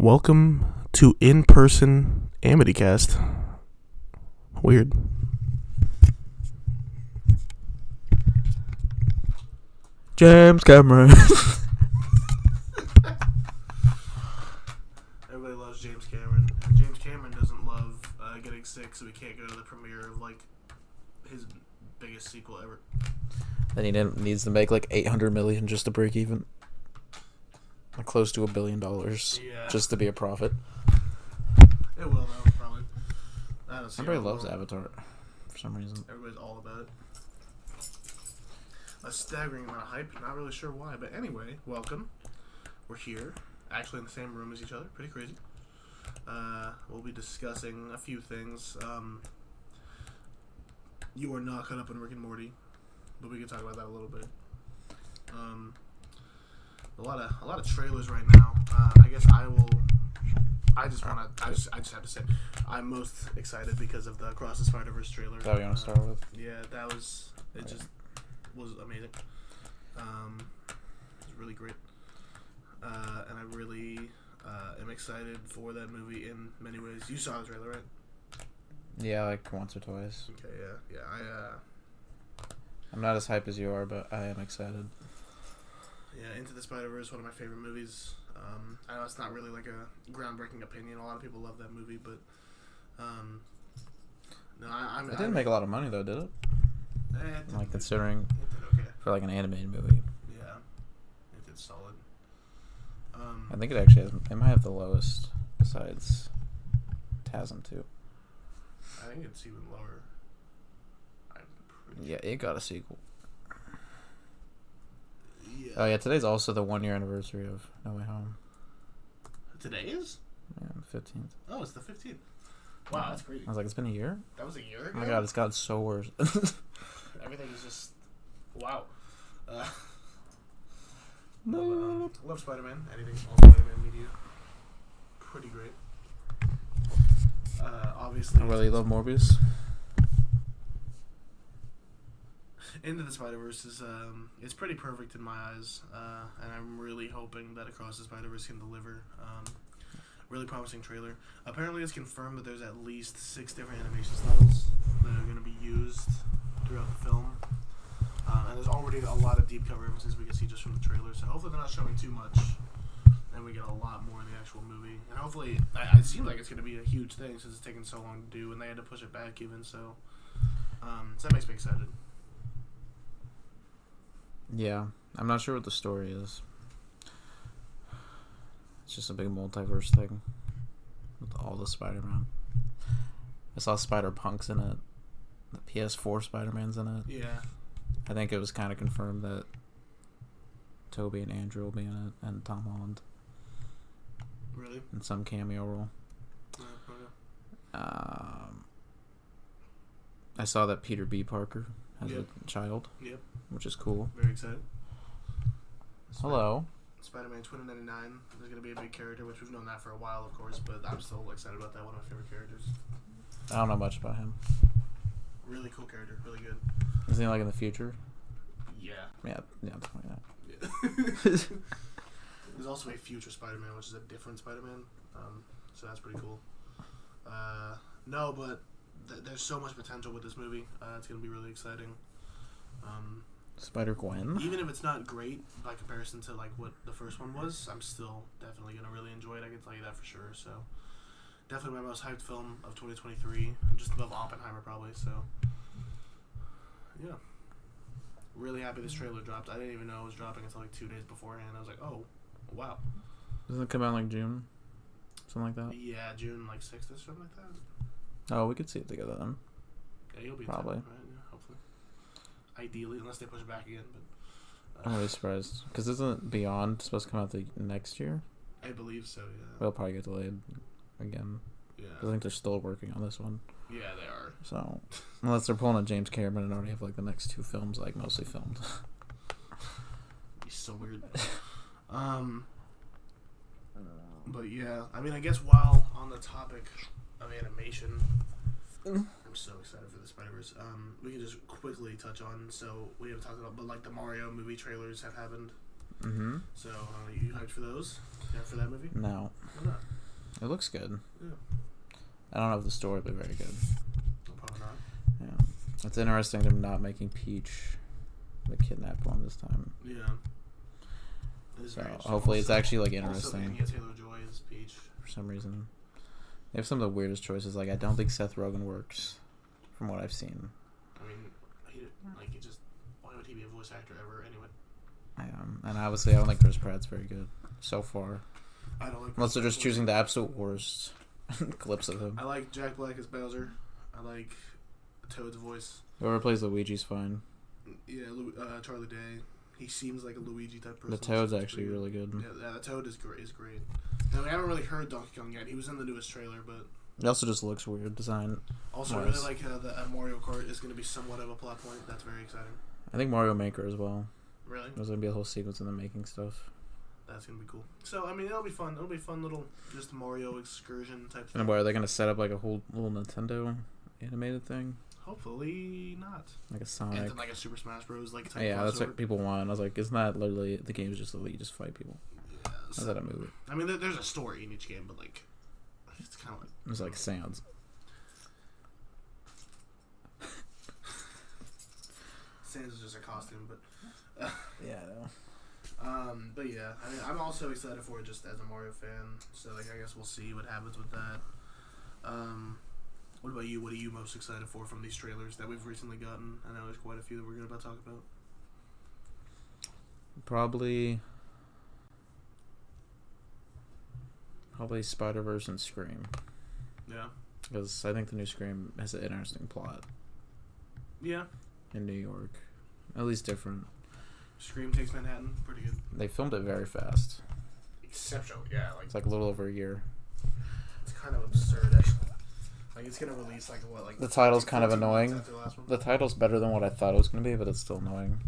Welcome to in-person AmityCast. Weird. James Cameron. Everybody loves James Cameron, and James Cameron doesn't love getting sick, so he can't go to the premiere of like his biggest sequel ever. Then he needs to make like $800 million just to break even. Like close to $1 billion just to be a profit. It will though, probably. Everybody loves Avatar for some reason. Everybody's all about it. A staggering amount of hype. Not really sure why, but anyway, welcome. We're here, actually in the same room as each other. Pretty crazy. We'll be discussing a few things. You are not caught up on Rick and Morty, but we can talk about that a little bit. A lot of trailers right now. I guess I just have to say, I'm most excited because of the Across the Spider-Verse trailer. Is that what you want to start with? Yeah, it just was amazing. It was really great. And I really am excited for that movie in many ways. You saw the trailer, right? Yeah, like once or twice. Okay, yeah. I'm not as hype as you are, but I am excited. Yeah, Into the Spider-Verse, one of my favorite movies. I know it's not really like a groundbreaking opinion. A lot of people love that movie, but no, It didn't make a lot of money though, did it? Like considering it did okay. for like an animated movie. Yeah, it did solid. I think it actually has. It might have the lowest besides TASM too. I think it's even lower. I'm pretty Yeah, it got a sequel. Yeah. Oh yeah, today's also the 1 year anniversary of No Way Home. Today is? Yeah, the 15th. Oh, it's the 15th. Wow, that's crazy. I was like, it's been a year? That was a year ago? Oh my god, it's gotten so worse. Everything is just... Wow. Love Spider-Man. Anything all Spider-Man media. Pretty great. Obviously... I really love Morbius. Into the Spider-Verse is it's pretty perfect in my eyes, and I'm really hoping that Across the Spider-Verse can deliver. Really promising trailer. Apparently, it's confirmed that there's at least 6 different animation styles that are going to be used throughout the film, and there's already a lot of deep cut references we can see just from the trailer. So hopefully, they're not showing too much, and we get a lot more in the actual movie. And hopefully, it seems like it's going to be a huge thing since it's taken so long to do, and they had to push it back even. So that makes me excited. Yeah, I'm not sure what the story is. It's just a big multiverse thing with all the Spider-Man. I saw Spider-Punk's in it. The PS4 Spider-Man's in it. Yeah. I think it was kind of confirmed that Toby and Andrew will be in it, and Tom Holland. Really? In some cameo role. Okay. I saw that Peter B. Parker has a child. Yep. Which is cool. Very excited. Hello. Spider-Man 2099 is going to be a big character, which we've known that for a while, of course, but I'm still excited about that. One of my favorite characters. I don't know much about him. Really cool character. Really good. Is he like in the future? Yeah. Yeah, definitely that. Yeah. There's also a future Spider-Man, which is a different Spider-Man, so that's pretty cool. No, but there's so much potential with this movie. It's going to be really exciting. Spider-Gwen? Even if it's not great by comparison to like what the first one was, I'm still definitely going to really enjoy it. I can tell you that for sure. So definitely my most hyped film of 2023, just above Oppenheimer probably. So yeah, really happy this trailer dropped. I didn't even know it was dropping until like 2 days beforehand. I was like, oh wow. Doesn't it come out in like June? Something like that? Yeah, June like 6th or something like that. Oh, we could see it together then. Yeah, you'll be probably. Right? Yeah, hopefully. Ideally, unless they push it back again, but I'm really surprised. Because isn't Beyond supposed to come out the next year? I believe so. Yeah. It'll probably get delayed again. Yeah. I think they're still working on this one. Yeah, they are. So, unless they're pulling a James Cameron and already have like the next 2 films like mostly filmed. He's so weird. But yeah, I mean, I guess while on the topic of animation, I'm so excited for the Spider-Verse. We can just quickly touch on, so we haven't talked about, but like the Mario movie trailers have happened. Mm-hmm. So, you hyped for those? Yeah, for that movie? No. Why not? It looks good. Yeah. I don't know if the story will be very good. Probably not. Yeah. It's interesting them not making Peach the kidnapped one this time. Yeah. It is So very interesting. hopefully it's Also- actually like Also, interesting Anya Taylor-Joy is Peach. for some reason. They have some of the weirdest choices. Like I don't think Seth Rogen works, from what I've seen. I mean, he just... Why would he be a voice actor ever anyway? And obviously I don't think Chris Pratt's very good so far. I don't like... Unless they're just choosing the absolute worst clips of him. I like Jack Black as Bowser. I like Toad's voice. Whoever plays Luigi's fine. Yeah, Charlie Day. He seems like a Luigi type person. The Toad's so it's actually pretty really good. Yeah, the Toad is great. Now, we haven't really heard Donkey Kong yet. He was in the newest trailer, but... It also just looks weird design. Also, I really like the Mario Kart is going to be somewhat of a plot point. That's very exciting. I think Mario Maker as well. Really? There's gonna be a whole sequence in the making stuff. That's going to be cool. So, I mean, it'll be fun. It'll be a fun little just Mario excursion type thing. And what, are they gonna set up like a whole little Nintendo animated thing? Hopefully not. Like a Sonic. And then like a Super Smash Bros. Like type Yeah, that's crossover. what people want. I was like, isn't that literally the game is just that you just fight people? Yeah, How's that a movie? I mean, there's a story in each game, but like, it's kind of like... It's like sounds. Sans is just a costume, but... Yeah, I know. But yeah, I mean, I'm also excited for it just as a Mario fan. So like, I guess we'll see what happens with that. What about you? What are you most excited for from these trailers that we've recently gotten? I know there's quite a few that we're going to talk about. Probably Spider-Verse and Scream. Yeah. Because I think the new Scream has an interesting plot Yeah. in New York. At least different. Scream Takes Manhattan. Pretty good. They filmed it very fast. Exceptional. Yeah. Like, It's like a little over a year. it's kind of absurd, actually. Like, it's going to release, like, what, like... The title's kind of 14 months annoying. after the last one? The title's better than what I thought it was going to be, but it's still annoying.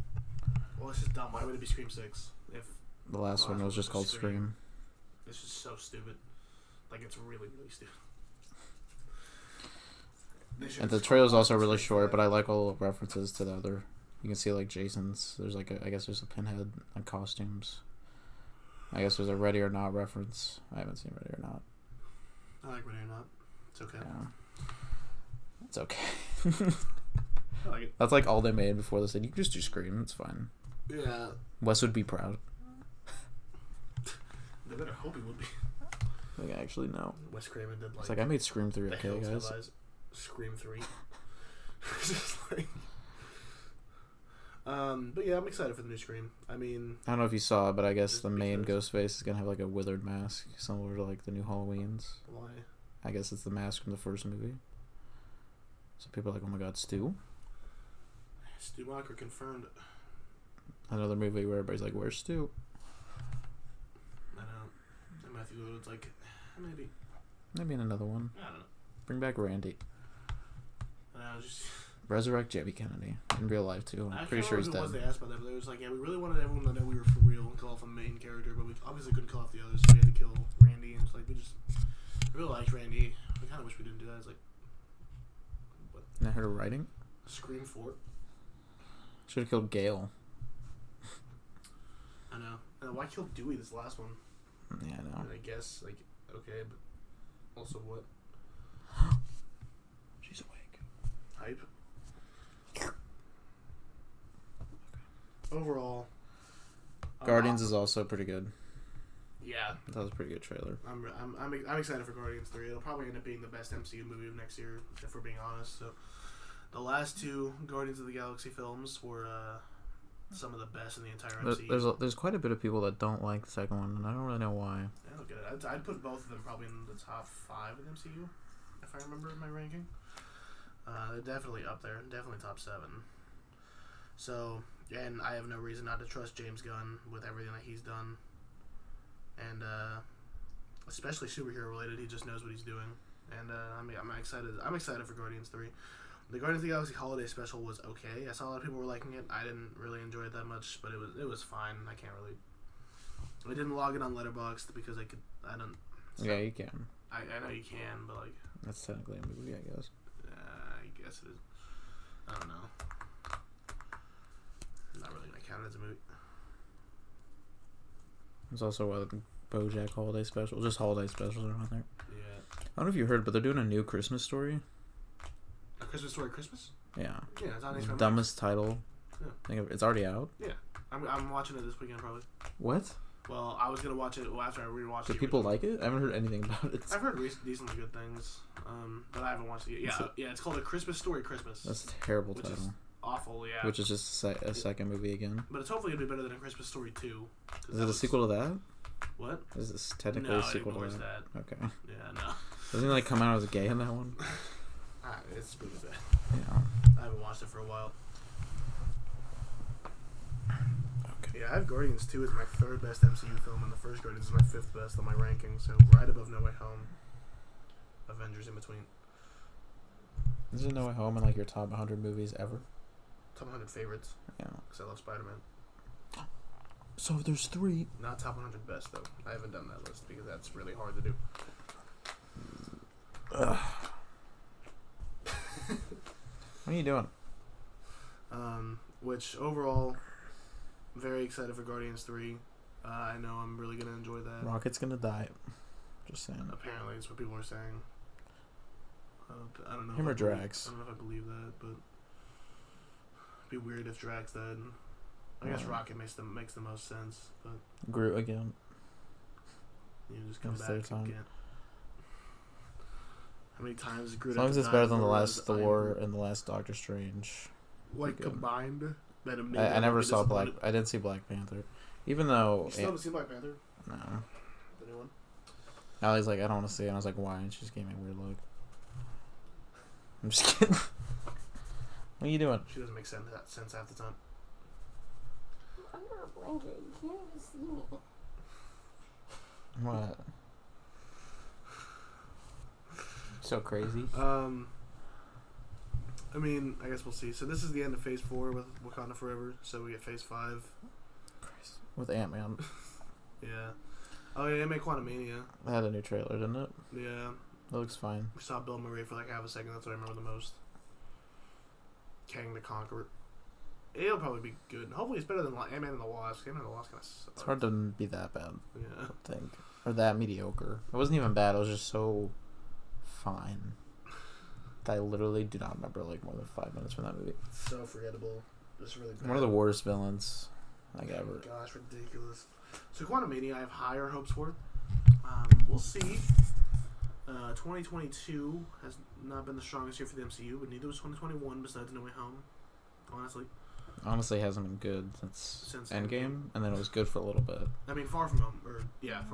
Well, it's just dumb. Why would it be Scream 6 if... The last one was just called Scream. It's just so stupid. Like, it's really, really stupid. And the trailer's also really short, but I like all the references to the other. You can see like Jason's. There's like I guess there's a Pinhead and costumes. I guess there's a Ready or Not reference. I haven't seen Ready or Not. I like Ready or Not. It's okay. Yeah. It's okay. I like it. That's like all they made before they said you can just do Scream. It's fine. Yeah. Wes would be proud. They better hope he would be. Like actually no. Wes Craven did like... It's like I made Scream 3. The Okay, Hills Have guys. Eyes. Scream 3. It's just like... But yeah, I'm excited for the new Scream. I mean... I don't know if you saw it, but I guess Just the main because- Ghostface is gonna have like a withered mask, similar to like the new Halloween's. Why? I guess it's the mask from the first movie. So people are like, oh my god, Stu? Stu Walker confirmed. Another movie where everybody's like, where's Stu? I know. And Matthew Lillard's like, maybe. Maybe in another one. I don't know. Bring back Randy. Just... Resurrect Jebby Kennedy. In real life, too. I'm I pretty can't sure he's remember who dead. it was they asked about that, but they was like, yeah, we really wanted everyone to know we were for real and kill off a main character, but we obviously couldn't kill off the others, so we had to kill Randy. And it's like, we really liked Randy. We kind of wish we didn't do that. It's like, what? And I heard of writing. Scream 4? Should have killed Gale. I know. And why kill Dewey this last one? Yeah, I know. And I guess, like, okay, but also what? She's awake. Hype. Overall, Guardians is also pretty good. yeah. That was a pretty good trailer. I'm excited for Guardians 3. It'll probably end up being the best MCU movie of next year, if we're being honest. So, the last two Guardians of the Galaxy films were some of the best in the entire MCU. There's quite a bit of people that don't like the second one, and I don't really know why. I don't get it. I'd put both of them probably in the top 5 in MCU, if I remember my ranking. They're definitely up there, definitely top 7. So, and I have no reason not to trust James Gunn with everything that he's done. And, especially superhero related, he just knows what he's doing. And, I'm excited for Guardians 3. The Guardians of the Galaxy Holiday Special was okay. I saw a lot of people were liking it. I didn't really enjoy it that much, but it was fine. I can't really... I didn't log it on Letterboxd because I don't... Yeah, you can. I know you can, but, like... That's technically a movie, I guess. I guess it is. I don't know. Not really gonna count it as a movie. There's also a BoJack holiday special. Just holiday specials are on there. Yeah. I don't know if you heard, but they're doing a new Christmas story. A Christmas Story Christmas? Yeah. Yeah, it's on HBO. Dumbest title. Yeah. I think it's already out. Yeah. I'm watching it this weekend probably. What? Well, I was gonna watch it after I rewatched it. Do people like it? I haven't heard anything about it. I've heard decently good things, but I haven't watched it yet. Yeah, it's called A Christmas Story Christmas. That's a terrible which is title. awful, yeah. Which is just a second movie again. But it's hopefully gonna be better than A Christmas Story 2. Is it a sequel to that? What? Is this technically a sequel to ignores that? Okay. Yeah, no. Doesn't he like come out as gay in that one? It's pretty bad. Yeah. I haven't watched it for a while. Okay. Yeah, I have Guardians 2 as my third best MCU film, and the first Guardians is my fifth best on my ranking, so right above No Way Home. Avengers in between. Isn't No Way Home in like your top 100 movies ever? Top 100 favorites. Yeah. Because I love Spider-Man. So there's 3. Not top 100 best, though. I haven't done that list because that's really hard to do. What are you doing? Which, overall, very excited for Guardians 3. I know I'm really going to enjoy that. Rocket's gonna die. Just saying. Apparently, it's what people are saying. I don't know. Him or Drax? I don't know if I believe that, but it'd be weird if Drax died. I guess Rocket makes the most sense, but Groot again. you just come It's back their time. again. How many times did Groot? As long as have it's to better die than the before last his Thor Iron- and the last Doctor Strange. like good. combined? That I never saw I didn't see Black Panther, even though. You still haven't seen Black Panther? No. The new one? Allie's like, I don't want to see it. And I was like, why? And she just gave me a weird look. I'm just kidding. What are you doing? She doesn't make sense half the time. I'm under a blanket. You can't even see me. What? So crazy. I mean, I guess we'll see. So this is the end of Phase 4 with Wakanda Forever. So we get Phase 5. Christ. With Ant-Man. Yeah. Oh yeah, Ant-Man Quantumania. It had a new trailer, didn't it? Yeah. It looks fine. We saw Bill Murray for like half a second. That's what I remember the most. Kang the Conqueror. It'll probably be good. Hopefully it's better than Ant-Man and the Wasp. Ant-Man and the Wasp kind of sucks. It's hard to be that bad, Yeah. I think. Or that mediocre. It wasn't even bad. It was just so fine. I literally do not remember like more than 5 minutes from that movie. So forgettable. Just really bad. One of the worst villains like Oh ever. my gosh, ridiculous. So Quantumania I have higher hopes for. We'll see. 2022 has not been the strongest year for the MCU, but neither was 2021 besides No Way Home. Honestly. Honestly, hasn't been good since Endgame, and then it was good for a little bit. I mean, Far From Home. Far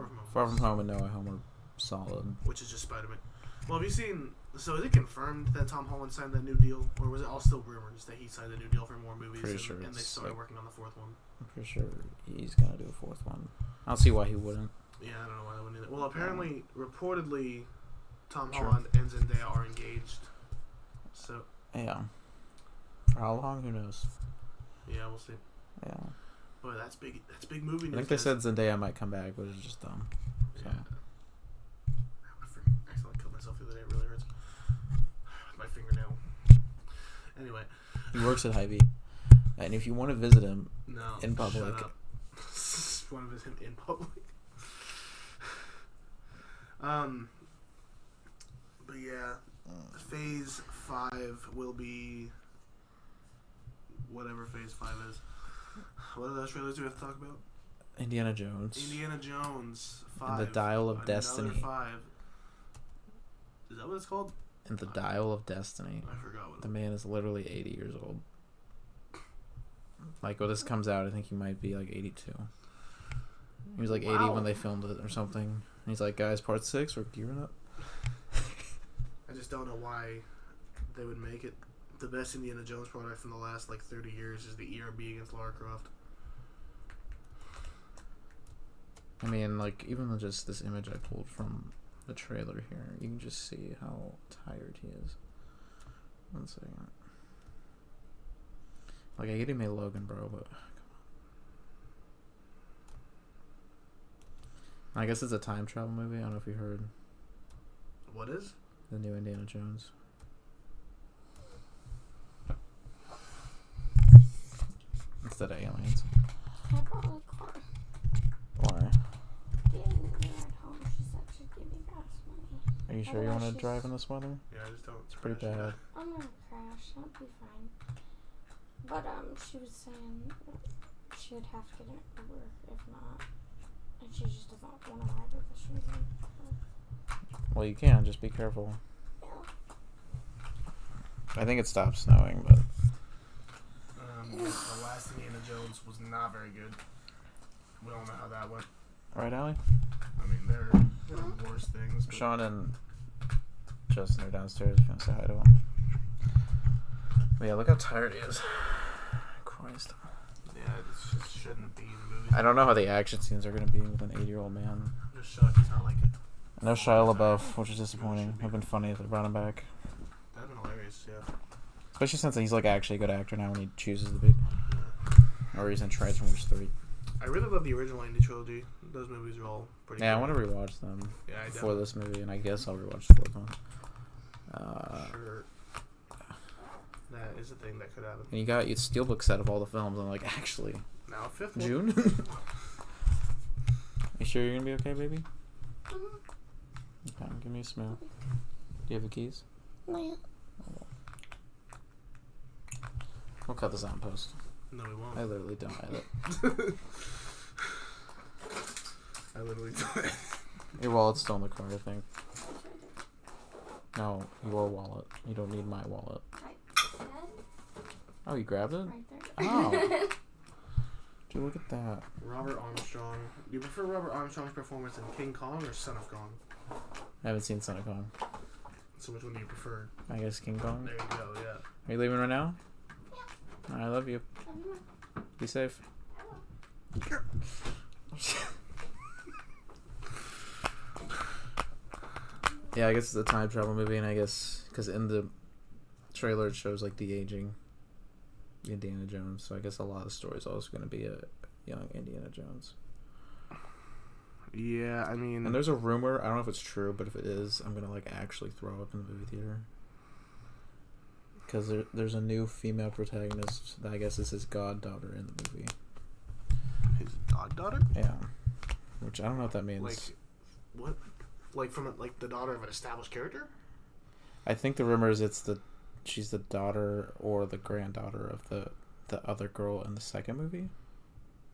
From Home. Far From Home and No Way Home were solid. Which is just Spider-Man. Well, have you seen... So is it confirmed that Tom Holland signed that new deal? Or was it all still rumors that he signed a new deal for more movies? Pretty sure and they it's started like- working on the fourth one. I'm pretty sure he's gonna do a 4th one. I don't see why he wouldn't. Yeah, I don't know why they wouldn't either. Well, apparently, reportedly, Tom True. Holland and Zendaya are engaged. So, Yeah. For how long? Who knows? yeah, we'll see. Yeah. Boy, that's big. That's big movie I news. think they guys. said Zendaya might come back, which is just dumb. So. Yeah. I accidentally killed myself the other day. It really hurts. My fingernail. Anyway. He works at Hy-Vee. And if you want to visit him No. in public, Shut up. One of him in public. But yeah, Phase 5 will be whatever Phase 5 is. What other trailers do we have to talk about? Indiana Jones. Indiana Jones 5. And the Dial of Another Destiny. 5. Is that what it's called? And the Dial of Destiny. I forgot what. The man is literally 80 years old. Like, when this comes out, I think he might be like 82. He was like 80 Wow. when they filmed it or something. And he's like, guys, part 6, we're gearing up. I just don't know why they would make it. The best Indiana Jones product from the last like 30 years is the ERB against Lara Croft. I mean, like, even with just this image I pulled from the trailer here, you can just see how tired he is. One second. Like, I get he made Logan, bro, but... I guess it's a time travel movie. I don't know if you heard What is? the new Indiana Jones. Instead of aliens. I brought my car. Why? Are you sure you want to drive in this weather? Yeah, I just don't. It's pretty crash. bad. I'm gonna crash. That'll be fine. But she was saying she would have to get an Uber if not, and she just doesn't want to ride with us. Well, you can. Just be careful. Yeah. I think it stopped snowing, but The last Indiana Jones was not very good. We all know how that went. right, Allie? I mean, there are worse things. But Sean and Justin are downstairs. If you want to say hi to him. But yeah, look how tired he is. Christ. yeah, it just shouldn't be in the movie. I don't know how the action scenes are going to be with an 80-year-old man. I'm just shocked he's not like it. No Shia LaBeouf, which is disappointing. It'd been funny if they brought him back. That'd been hilarious, yeah. Especially since he's like actually a good actor now when he chooses to be. Or he's in Transformers 3. I really love the original Indy trilogy. Those movies are all pretty Yeah, I good. want to rewatch them Yeah, I before definitely- this movie, and I guess I'll rewatch the fourth one. Sure. That is a thing that could happen. And you got your steelbook set of all the films. I'm like, actually, Now, fifth one. June? You sure you're gonna be okay, baby? Okay, give me a smooth. Do you have the keys? No. We'll cut this out in post. No, we won't. I literally don't edit. I literally don't. Your wallet's still in the car, I think. No, your wallet. You don't need my wallet. Oh, you grabbed it? Right there. Oh. Dude, look at that. Robert Armstrong. Do you prefer Robert Armstrong's performance in King Kong or Son of Kong? I haven't seen Son of Kong. So which one do you prefer? I guess King Kong. There you go, yeah. Are you leaving right now? I love you. Be safe. Yeah, I guess it's a time travel movie, and I guess because in the trailer it shows like the aging Indiana Jones, so I guess a lot of the story is also going to be a young Indiana Jones. Yeah, I mean... And there's a rumor, I don't know if it's true, but if it is, I'm going to like actually throw up in the movie theater. Because there's a new female protagonist that I guess is his goddaughter in the movie. His goddaughter? Yeah. Which I don't know what that means. Like, what? Like from like the daughter of an established character? I think the rumor is she's the daughter or the granddaughter of the other girl in the second movie,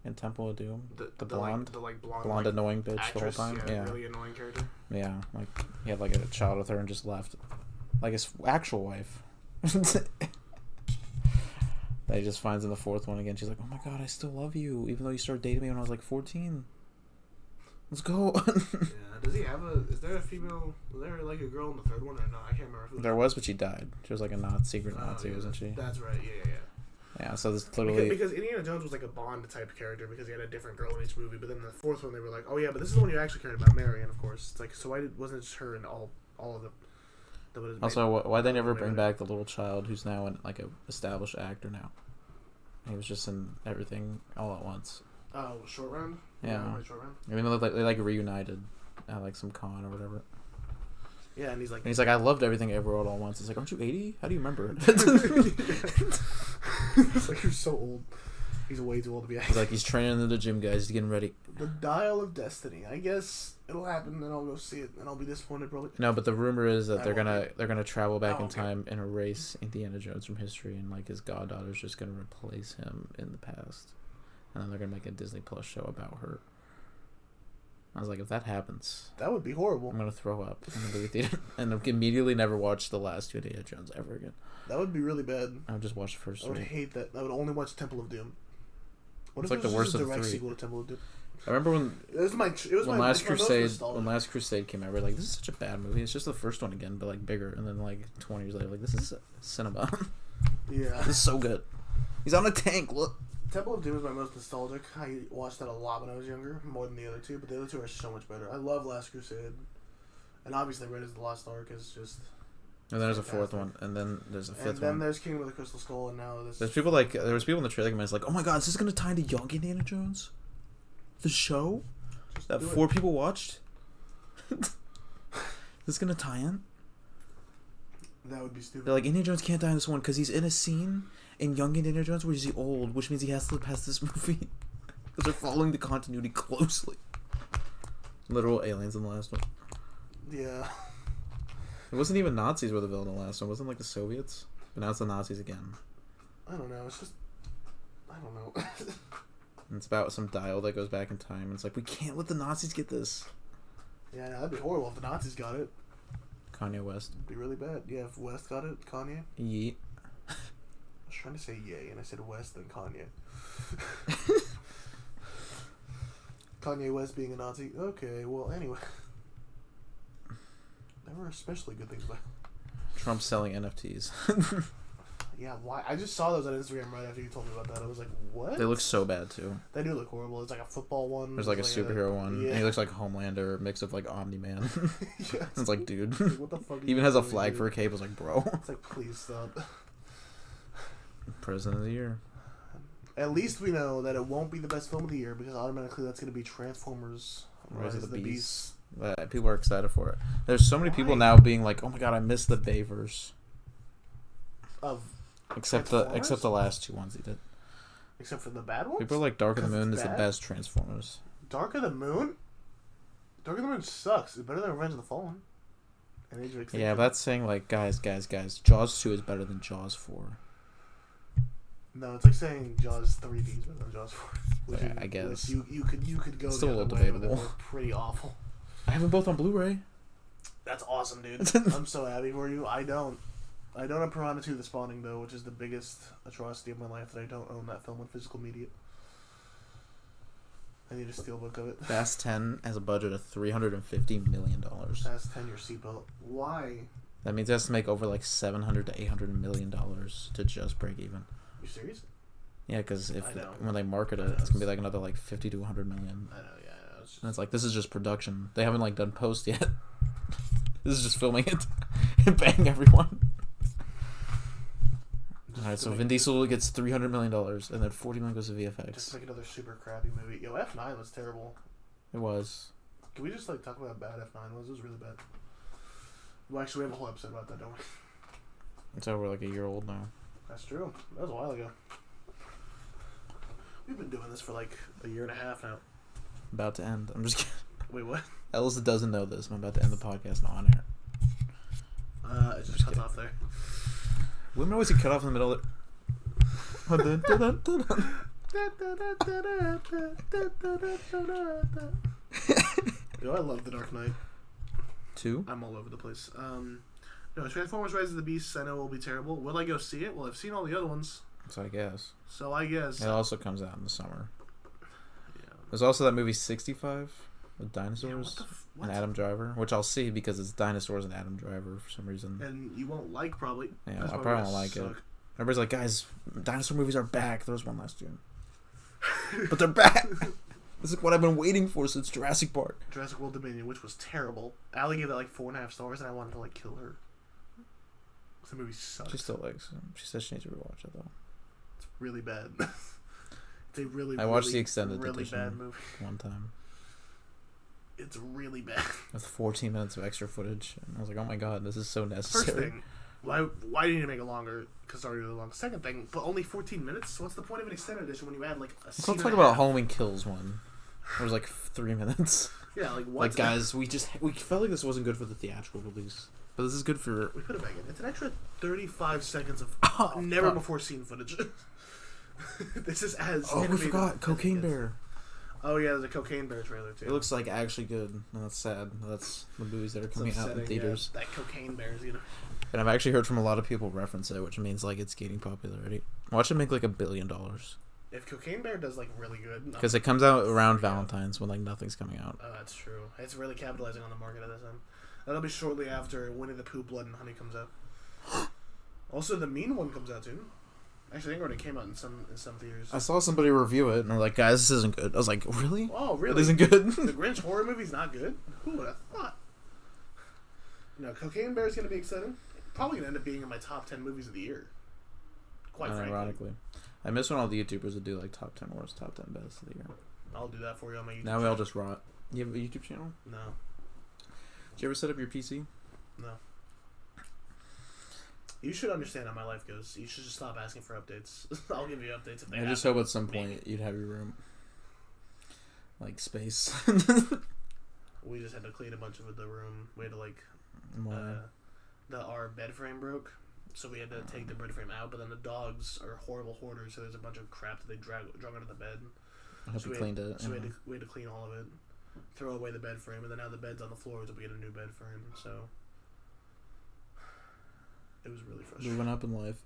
in Temple of Doom. The blonde, blonde annoying bitch actress, the whole time. Yeah, Yeah, really annoying character. yeah. Like he had like a child with her and just left, like his actual wife. That he just finds in the fourth one again. She's like, "Oh my god, I still love you, even though you started dating me when I was like 14. Let's go." Yeah. Does he have a? Is there a female? Was there like a girl in the third one or not? I can't remember. There was, but she died. She was like a secret Nazi, yeah, wasn't she? That's right. Yeah. Yeah. So this literally. Because Indiana Jones was like a Bond type character because he had a different girl in each movie. But then the fourth one, they were like, "Oh yeah, but this is the one you actually cared about, Marion, of course." It's like, so why wasn't it her in all of them? Also, why they never bring back the little child who's now like a established actor now? He was just in everything all at once. Oh, Short Round. Yeah. Short Round. I mean, they reunited at like some con or whatever. Yeah, and he's like, I loved everything everywhere all at once. It's like, aren't you 80? How do you remember it? It's like, you're so old. He's way too old to be acting. He's like, he's training in the gym, guys. He's getting ready. The Dial of Destiny. I guess it'll happen, and I'll go see it, and I'll be disappointed probably. No, but the rumor is that I they're won't gonna travel back in okay. time and erase Indiana Jones from history, and like his goddaughter's just gonna replace him in the past, and then they're gonna make a Disney Plus show about her. I was like, if that happens, That would be horrible. I'm gonna throw up in the movie theater and immediately never watch the last two Indiana Jones ever again. That would be really bad. I would just watch the first I would three. hate that. I would only watch Temple of Doom. What It's if like the it was worst just a of the direct three. sequel to Temple of Doom? I remember when It was my when Last it's my most Crusade nostalgic. Last Crusade came out, we were like, this is such a bad movie. It's just the first one again, but like bigger. And then like 20 years later, like this is cinema. Yeah. This is so good. He's on a tank. Look. Temple of Doom is my most nostalgic. I watched that a lot when I was younger, more than the other two, but the other two are so much better. I love Last Crusade. And obviously Raiders of the Lost Ark is just... And then there's a fourth one, and then there's a fifth And then one. there's Kingdom of the Crystal Skull, and now this... There was people in the trailer comments like, oh my god, is this gonna tie into Young Indiana Jones? The show? Just That do it. 4 people watched? Is this gonna tie in? That would be stupid. They're like, Indiana Jones can't die in this one because he's in a scene in Young Indiana Jones where he's old, which means he has to pass this movie. Because they're following the continuity closely. Literal aliens in the last one. Yeah. It wasn't even Nazis were the villain in the last one. It wasn't like the Soviets. But now it's the Nazis again. I don't know. It's just... I don't know. And it's about some dial that goes back in time. And it's like, we can't let the Nazis get this. Yeah, that'd be horrible if the Nazis got it. Kanye West. It'd be really bad. Yeah, if West got it, Kanye. Yeet. I was trying to say yay, and I said West, then Kanye. Kanye West being a Nazi. Okay, well, anyway. There were especially good things about Trump selling NFTs. Yeah, why? I just saw those on Instagram right after you told me about that. I was like, what? They look so bad, too. They do look horrible. It's like a football one. There's like a superhero one. Yeah. And he looks like Homelander, mix of like Omni-Man. Yeah, It's like, dude. like, what the fuck? He even has a flag for a cape. I was like, bro. It's like, please stop. President of the Year. At least we know that it won't be the best film of the year because automatically that's going to be Transformers: Rise of the Beast. Beast. People are excited for it. There's so many people Why? now being like, "Oh my god, I missed the Bayverse." Of Except Transformers? the last two ones he did. except for the bad ones. People are like, "Dark of the 'Cause Moon it's is the bad? best Transformers." Dark of the Moon. Dark of the Moon sucks. It's better than Revenge of the Fallen. And Age of Extinction. Yeah, but that's saying like, guys, Jaws 2 is better than Jaws 4. No, it's like saying Jaws 3D is better than Jaws 4. Which Yeah, is- I guess. which you could go It's still the a other little way, but debatable. they're pretty awful. I have them both on Blu-ray. That's awesome, dude. I'm so happy for you. I don't have Piranha 2: The Spawning, though, which is the biggest atrocity of my life that I don't own that film on physical media. I need a steelbook of it. Fast 10 has a budget of $350 million. Fast 10 your seatbelt. Why? That means it has to make over like $700 to $800 million to just break even. You serious? Yeah, because I know. when they market it, it's gonna be like another like 50 to 100 million. I know, yeah. I know. It's just, And it's like, this is just production. They haven't like done post yet. This is just filming it and bang everyone. Alright, so Vin Diesel gets $300 million and then $40 million goes to just VFX. like another super crappy movie. Yo, F9 was terrible. It was. Can we just like talk about how bad F9 was? It was really bad. Well, actually, we have a whole episode about that, don't we? It's over like a year old now. That's true. That was a while ago. We've been doing this for like a year and a half now. About to end. I'm just kidding. Wait, what? Elsa doesn't know this. I'm about to end the podcast on air. It just cuts off there. Women always get cut off in the middle of Yo, I love The Dark Knight. 2. I'm all over the place. No, Transformers: Rise of the Beasts. I know will be terrible. Will I go see it? Well, I've seen all the other ones, So I guess. so I guess. It also comes out in the summer. Yeah. There's also that movie 65 with Yeah, dinosaurs what? and Adam Driver, which I'll see because it's dinosaurs and Adam Driver for some reason. And you won't like probably. Yeah, That's I why probably we're won't like gonna it. Everybody's like, guys, dinosaur movies are back. There was one last year. But they're back! This is what I've been waiting for since Jurassic Park. Jurassic World Dominion, which was terrible. Allie gave that like 4.5 stars, and I wanted to like kill her. The movie sucks. She still likes it. She says she needs to rewatch it, though. It's really bad. It's a really. I watched really, the extended really edition bad movie. one time It's really bad. with 14 minutes of extra footage. And I was like, oh my god, this is so First necessary. thing, why didn't you make it longer? Because it's already really long. Second thing, but only 14 minutes. So what's the point of an extended edition when you add like a Let's scene talk and a about half? Halloween Kills one. It was like 3 minutes. Yeah, like what? Like, guys, we felt like this wasn't good for the theatrical release. But this is good for... We put it back in. It's an extra 35 seconds of Oh, never fuck. before seen footage. This is as. Oh, we animated forgot as it Cocaine gets. Bear. Oh yeah, there's a Cocaine Bear trailer too. It looks like actually good. And that's sad. That's the movies that are It's coming out in upsetting, theaters. yeah. That Cocaine Bear is gonna. And I've actually heard from a lot of people reference it, which means like it's gaining popularity. Watch it make like $1 billion. If Cocaine Bear does like really good, Because it comes out around Valentine's when like nothing's coming out. Oh, that's true. It's really capitalizing on the market at this time. That'll be shortly after Winnie the Pooh, Blood and Honey comes out. Also, the Mean One comes out too. Actually, I think it already came out in some theaters. I saw somebody review it and they're like, guys, this isn't good. I was like, really? Oh, really? It isn't good? The Grinch horror movie's not good? Who would have thought? No, Cocaine Bear is going to be exciting. Probably going to end up being in my top 10 movies of the year. Quite frankly. Ironically. I miss when all the YouTubers would do like top 10 worst, top 10 best of the year. I'll do that for you on my YouTube Now we all just rot. You have a YouTube channel? No. Did you ever set up your PC? No. You should understand how my life goes. You should just stop asking for updates. I'll give you updates if they I happen. just hope at some Maybe. point you'd have your room. Like space. We just had to clean a bunch of the room. We had to like Why? our bed frame broke, so we had to take the bed frame out. But then the dogs are horrible hoarders, so there's a bunch of crap that they drug under the bed. I hope you cleaned it. So we had to clean all of it, throw away the bed frame, and then now the bed's on the floor, so we get a new bed frame. So it was really frustrating. Moving up in life.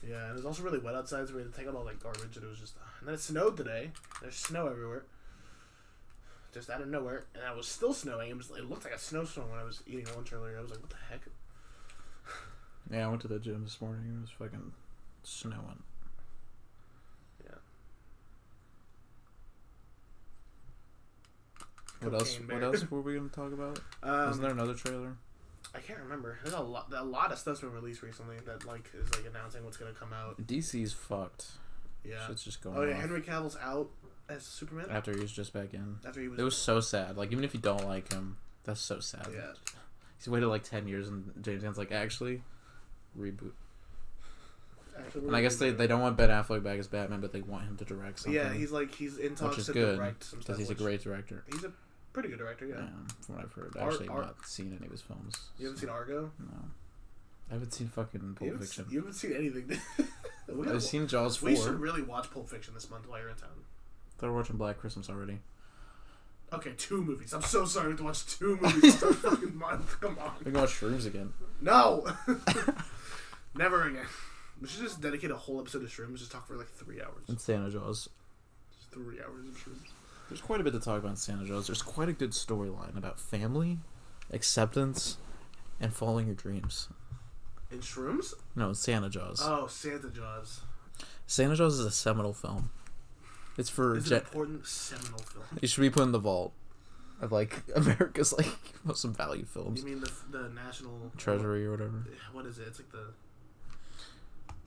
Yeah, and it was also really wet outside, so we had to take out all that garbage, and it was just... And then it snowed today. There's snow everywhere. Just out of nowhere. And it was still snowing. It looked like a snowstorm when I was eating lunch earlier. I was like, what the heck? Yeah, I went to the gym this morning. It was fucking snowing. Yeah. What else were we going to talk about? Wasn't there another trailer? I can't remember. There's a lot of stuff's been released recently that like is like announcing what's gonna come out. DC's fucked. Yeah. Shit's just going Oh yeah, off. Henry Cavill's out as Superman. After he was just back in. It was so sad. Like, even if you don't like him, that's so sad. Yeah. He's waited like 10 years and James Gunn's like, actually, reboot. And I guess they don't want Ben Affleck back as Batman, but they want him to direct something. Yeah, he's in talks to direct some stuff. Because he's a great director. He's a pretty good director, yeah. From what I've heard. Actually, I've not seen any of his films. You haven't seen Argo? No. I haven't seen fucking Pulp Fiction. You haven't seen anything. I've seen Jaws 4. We should really watch Pulp Fiction this month while you're in town. They're watching Black Christmas already. Okay, 2 movies. I'm so sorry to watch 2 movies this fucking month. Come on. We can watch Shrooms again. No! Never again. We should just dedicate a whole episode to Shrooms, just talk for like 3 hours. And Santa Jaws. Just 3 hours of Shrooms. There's quite a bit to talk about in Santa Jaws. There's quite a good storyline about family, acceptance, and following your dreams. In Shrooms? No, Santa Jaws. Oh, Santa Jaws. Santa Jaws is a seminal film. It's for... It's an important seminal film. It should be put in the vault of, like, America's, like, most valued films. You mean the National... Treasury or whatever? What is it? It's like the...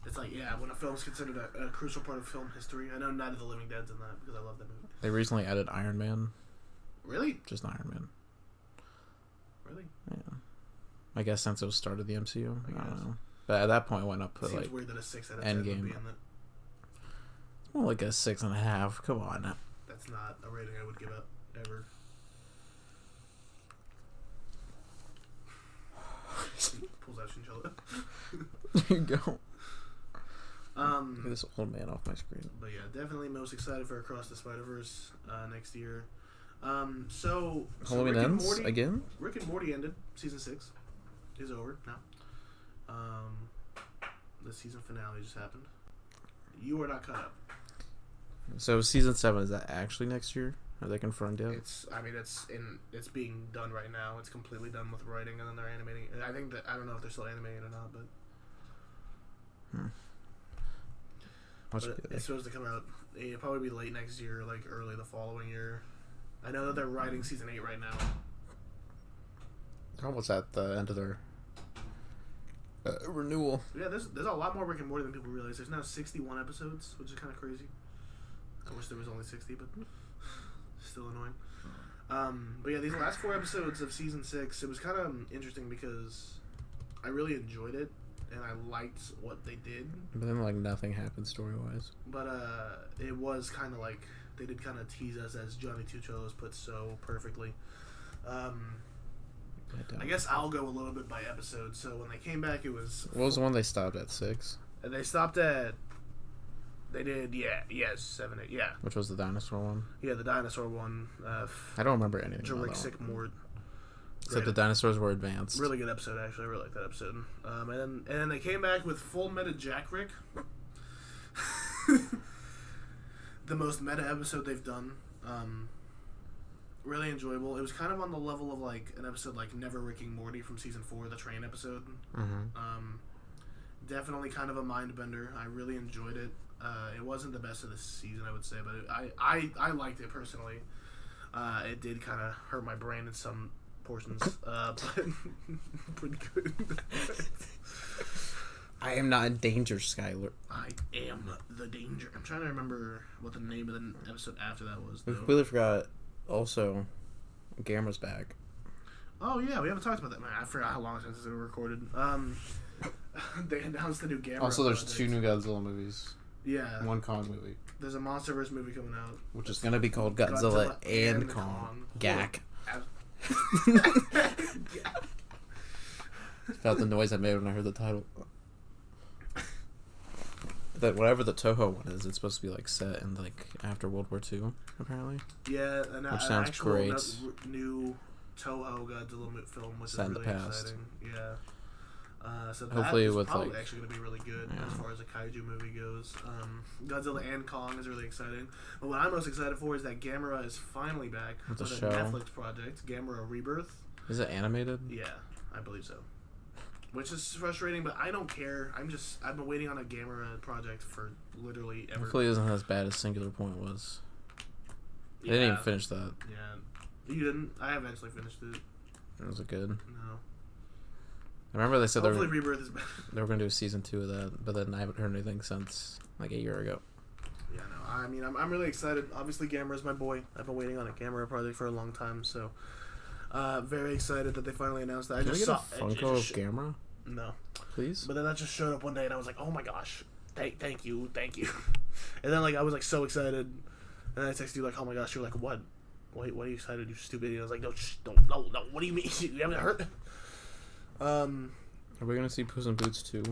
It's like, yeah, when a film's considered a crucial part of film history. I know Night of the Living Dead's in that because I love that movie. They recently added Iron Man. Really? Just Iron Man. Really? Yeah. I guess since it was started the MCU. I don't know. But But at that point, why not put, seems like... weird that a 6 out of 10 would be in that. Well, like a 6.5. Come on. That's not a rating I would give up, ever. Pulls out chinchilla. There you go. But Get this old man off my screen. yeah, definitely most excited for Across the Spider-Verse next year. So Halloween Rick and ends Morty, again? Rick and Morty ended. Season 6 is over now. The season finale just happened. You are not caught up. So season 7, is that actually next year? Are they confirmed yet? It's being done right now. It's completely done with writing, and then they're animating. I don't know if they're still animating it or not, but it's supposed to come out. It'll probably be late next year, like early the following year. I know that they're writing season 8 right now. They're almost at the end of their renewal. Yeah, there's a lot more Rick and Morty than people realize. There's now 61 episodes, which is kind of crazy. I wish there was only 60, but still annoying. But yeah, these last 4 episodes of season 6, it was kind of interesting because I really enjoyed it and I liked what they did. But then, like, nothing happened story-wise. But it was kind of like they did kind of tease us, as Johnny Tucciolo has put so perfectly. I guess I'll go a little bit by episode. So when they came back, it was... What was the one they stopped at? 6? They stopped at... They did, 7, 8, yeah. Which was the dinosaur one? Yeah, the dinosaur one. I don't remember anything about that Jurassic one. Mort. Except the dinosaurs were advanced. Really good episode, actually. I really like that episode. And then they came back with full meta Jack Rick. The most meta episode they've done. Really enjoyable. It was kind of on the level of like an episode like Never Ricking Morty from season 4, the train episode. Mm-hmm. Definitely kind of a mind bender. I really enjoyed it. It wasn't the best of the season, I would say, but I liked it personally. It did kind of hurt my brain in some portions, but pretty good. I am not in danger, Skylar. I am the danger. I'm trying to remember what the name of the episode after that was, though. We completely forgot. Also, Gamera's back. Oh yeah, we haven't talked about that. Man, I forgot how long since it was recorded. They announced the new Gamera. Also, there's project. 2 new Godzilla movies. Yeah. 1 Kong movie. There's a MonsterVerse movie coming out, Which is gonna be called Godzilla and Kong. Gak. About the noise I made when I heard the title. That whatever the Toho one is, it's supposed to be like set in like after World War II, apparently. Yeah, and Which an sounds actual great. New Toho Godzilla film, which Set is in the really past. exciting. Yeah. So Hopefully that is with, probably like- actually going to be really good Yeah. as far as a kaiju movie goes. Godzilla and Kong is really exciting. But what I'm most excited for is that Gamera is finally back With the with a show. Netflix project, Gamera Rebirth. Is it animated? Yeah, I believe so. Which is frustrating, but I don't care. I've been waiting on a Gamera project for literally ever. Hopefully it isn't as bad as Singular Point was. They didn't even finish that. Yeah. You didn't? I eventually finished it. Was it good? No. I remember they said Hopefully Rebirth is better. they were going to do a season 2 of that, but then I haven't heard anything since like a year ago. Yeah, no. I mean, I'm really excited. Obviously, Gamera's my boy. I've been waiting on a Gamera project for a long time, so very excited that they finally announced that. Can we get a Funko of Gamera, No. please? But then that just showed up one day, and I was like, oh my gosh. Thank you. And then, like, I was, like, so excited. And I texted you, like, oh my gosh. You're like, what? Wait, what are you excited, you stupid idiot? I was like, no, no. What do you mean? You haven't heard? Are we going to see Puss in Boots 2?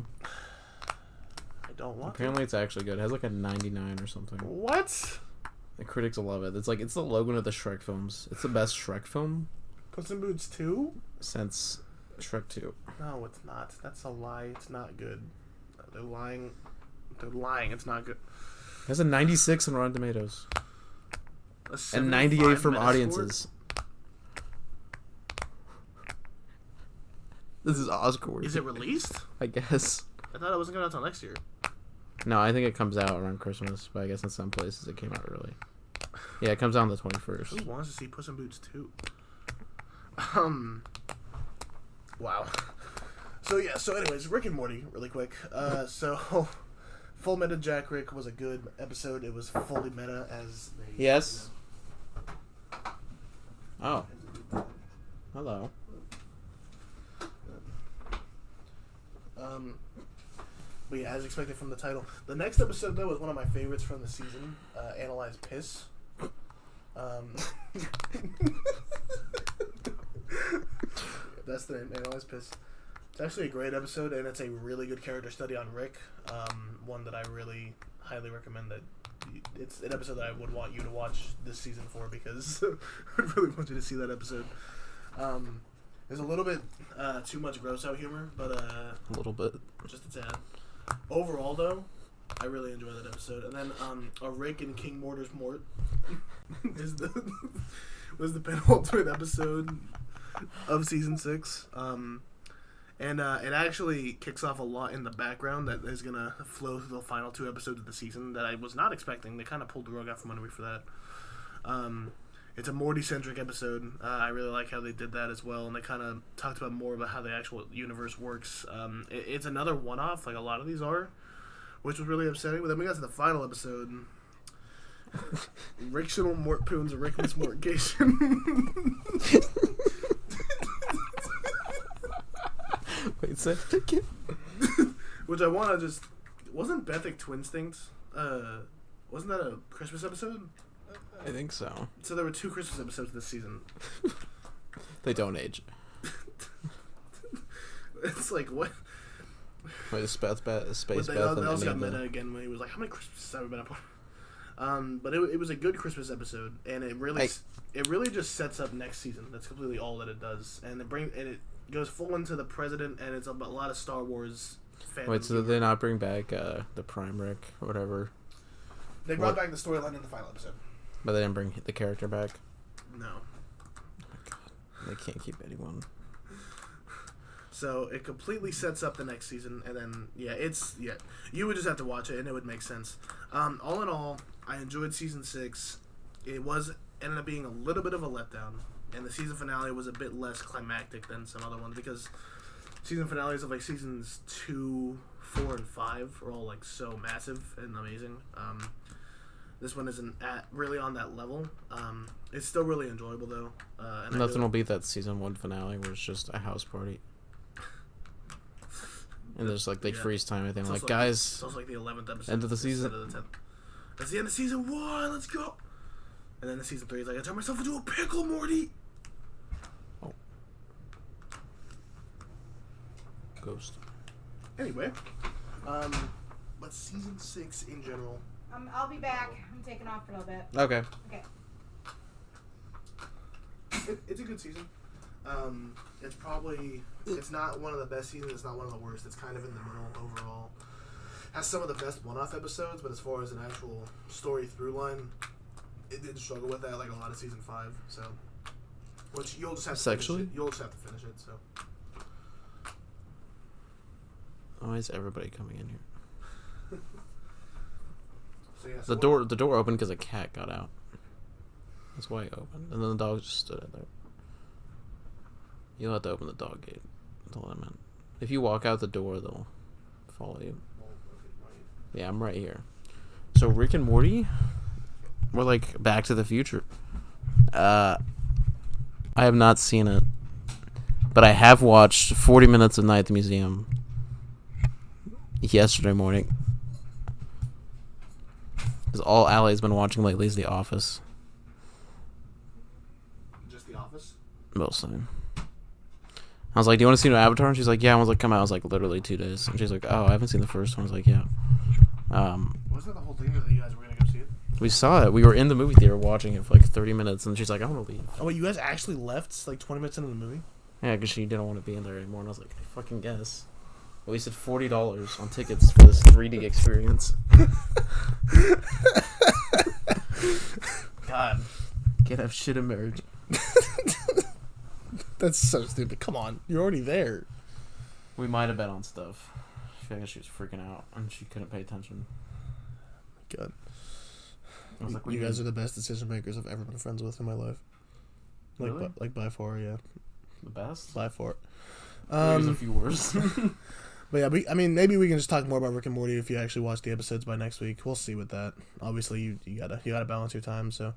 I don't want Apparently it's actually good. It has like a 99 or something. to. What? The critics will love it. It's the Logan of the Shrek films. It's the best Shrek film Puss in Boots 2? since Shrek 2. No, it's not. That's a lie. It's not good. They're lying. It's not good. It has a 96 on Rotten Tomatoes. A And 75 98 from Metascore? audiences. This is Oscar worthy. Is it released? I guess. I thought it wasn't going out until next year. No, I think it comes out around Christmas, but I guess in some places it came out early. Yeah, it comes out on the 21st. Who wants to see Puss in Boots 2? Wow. So anyways, Rick and Morty, really quick. So Full Meta Jack Rick was a good episode. It was fully meta as they Yes. Oh. Hello. But yeah, as expected from the title. The next episode though was one of my favorites from the season. Analyze Piss. That's the name, Analyze Piss. It's actually a great episode, and it's a really good character study on Rick. One that I really highly recommend. That it's an episode that I would want you to watch this season for, because I really want you to see that episode. There's a little bit too much gross out humor, but A little bit. just a tad. Overall, though, I really enjoy that episode. And then a Rick and King Mortar's Mort was the penultimate episode of season 6. And it actually kicks off a lot in the background that is gonna flow through the final 2 episodes of the season that I was not expecting. They kind of pulled the rug out from under me for that. It's a Morty-centric episode. I really like how they did that as well, and they kind of talked about more about how the actual universe works. It's another one-off, like a lot of these are, which was really upsetting. But then we got to the final episode. Rictional Mort Poons, a Rickless Mortgation. Wait, say it again. Which I want to just... Wasn't Bethic Twinstinct? Wasn't that a Christmas episode? I think so. So there were 2 Christmas episodes this season. They don't age. It's like, what? Wait, the Space But Beth they and also got Enigma. meta again when he was like, how many Christmases have we been up on? But it was a good Christmas episode, and it really just sets up next season. That's completely all that it does. And it goes full into the president, and it's a lot of Star Wars fandom. Wait, so did they not bring back the Prime Rick or whatever? They brought back the storyline in the final episode. But they didn't bring the character back? No. Oh my god. They can't keep anyone. So it completely sets up the next season, and then you would just have to watch it, and it would make sense. All in all, I enjoyed season 6. It ended up being a little bit of a letdown, and the season finale was a bit less climactic than some other ones, because season finales of like seasons 2, 4, and 5 are all like so massive and amazing. This one isn't really on that level. It's still really enjoyable though. And Nothing will beat that season 1 finale where it's just a house party. And there's like they freeze time everything. Like, guys, it's also like the 11th episode. end of the season. instead of the 10th. That's the end of season 1. Let's go. And then the season 3 is like, I turned myself into a pickle, Morty. Oh. host. Anyway, but season 6 in general. I'll be back. I'm taking off for a little bit. Okay. Okay. It's a good season. It's not one of the best seasons. It's not one of the worst. It's kind of in the middle overall. Has some of the best one-off episodes, but as far as an actual story through line, it did struggle with that, like a lot of season 5. So, which you'll just have to finish it. You'll just have to finish it. So. Why is everybody coming in here? So yeah, The door opened because a cat got out. That's why it opened, and then the dog just stood in there. You'll have to open the dog gate. That's all I meant. If you walk out the door, they'll follow you. Yeah, I'm right here. So Rick and Morty, we're like Back to the Future. I have not seen it, but I have watched 40 minutes of Night at the Museum yesterday morning. Because all Allie's been watching lately is The Office. Just The Office? Mostly. I was like, do you want to see no Avatar? And she's like, yeah. I was like, come out. I was like, literally 2 days. And she's like, oh, I haven't seen the first one. I was like, yeah. Wasn't that the whole thing that you guys were going to go see it? We saw it. We were in the movie theater watching it for like 30 minutes. And she's like, I want to leave. Oh, wait, you guys actually left like 20 minutes into the movie? Yeah, because she didn't want to be in there anymore. And I was like, I fucking guess. We wasted $40 on tickets for this 3D experience. God. Can't have shit in marriage. That's so stupid. Come on, you're already there. We might have been on stuff. I feel like she was freaking out and she couldn't pay attention. God. I was like, You guys are the best decision makers I've ever been friends with in my life. Like, Really? by far, yeah. The best? By far. There's a few worse. But yeah, maybe we can just talk more about Rick and Morty if you actually watch the episodes by next week. We'll see with that. Obviously, you gotta balance your time. So,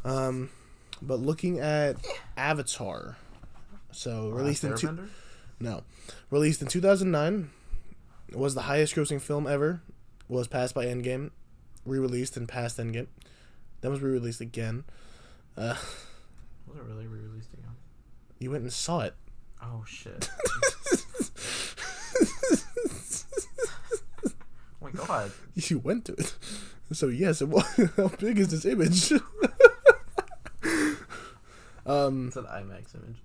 but looking at Avatar, so released in 2009, was the highest grossing film ever. Was passed by Endgame, re-released and passed Endgame. Then was re-released again. Was it really re-released again? You went and saw it. Oh shit. Oh my god. You went to it. So yes, it was. How big is this image? It's an IMAX image.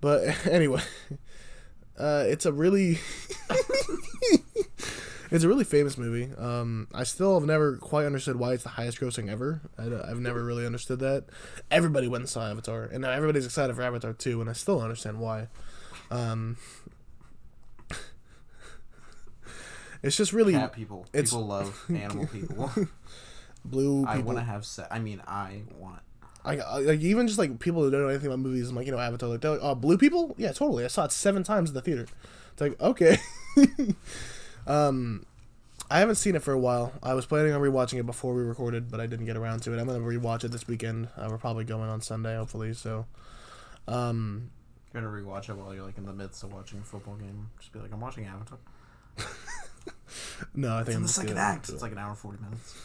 But anyway, it's a really famous movie. I still have never quite understood why it's the highest grossing ever. I've never really understood that. Everybody went and saw Avatar, and now everybody's excited for Avatar 2, and I still don't understand why. It's just really cat people. People love animal people. Blue people. I want to have sex. I want. Like even just like people who don't know anything about movies, like Avatar, like they're like, oh, blue people, yeah, totally. I saw it 7 times in the theater. It's like okay. I haven't seen it for a while. I was planning on rewatching it before we recorded, but I didn't get around to it. I'm gonna rewatch it this weekend. We're probably going on Sunday, hopefully. So, You're gonna rewatch it while you're like in the midst of watching a football game. Just be like, I'm watching Avatar. No, I think It's in I'm the just second gonna act. do it. It's like an hour and 40 minutes.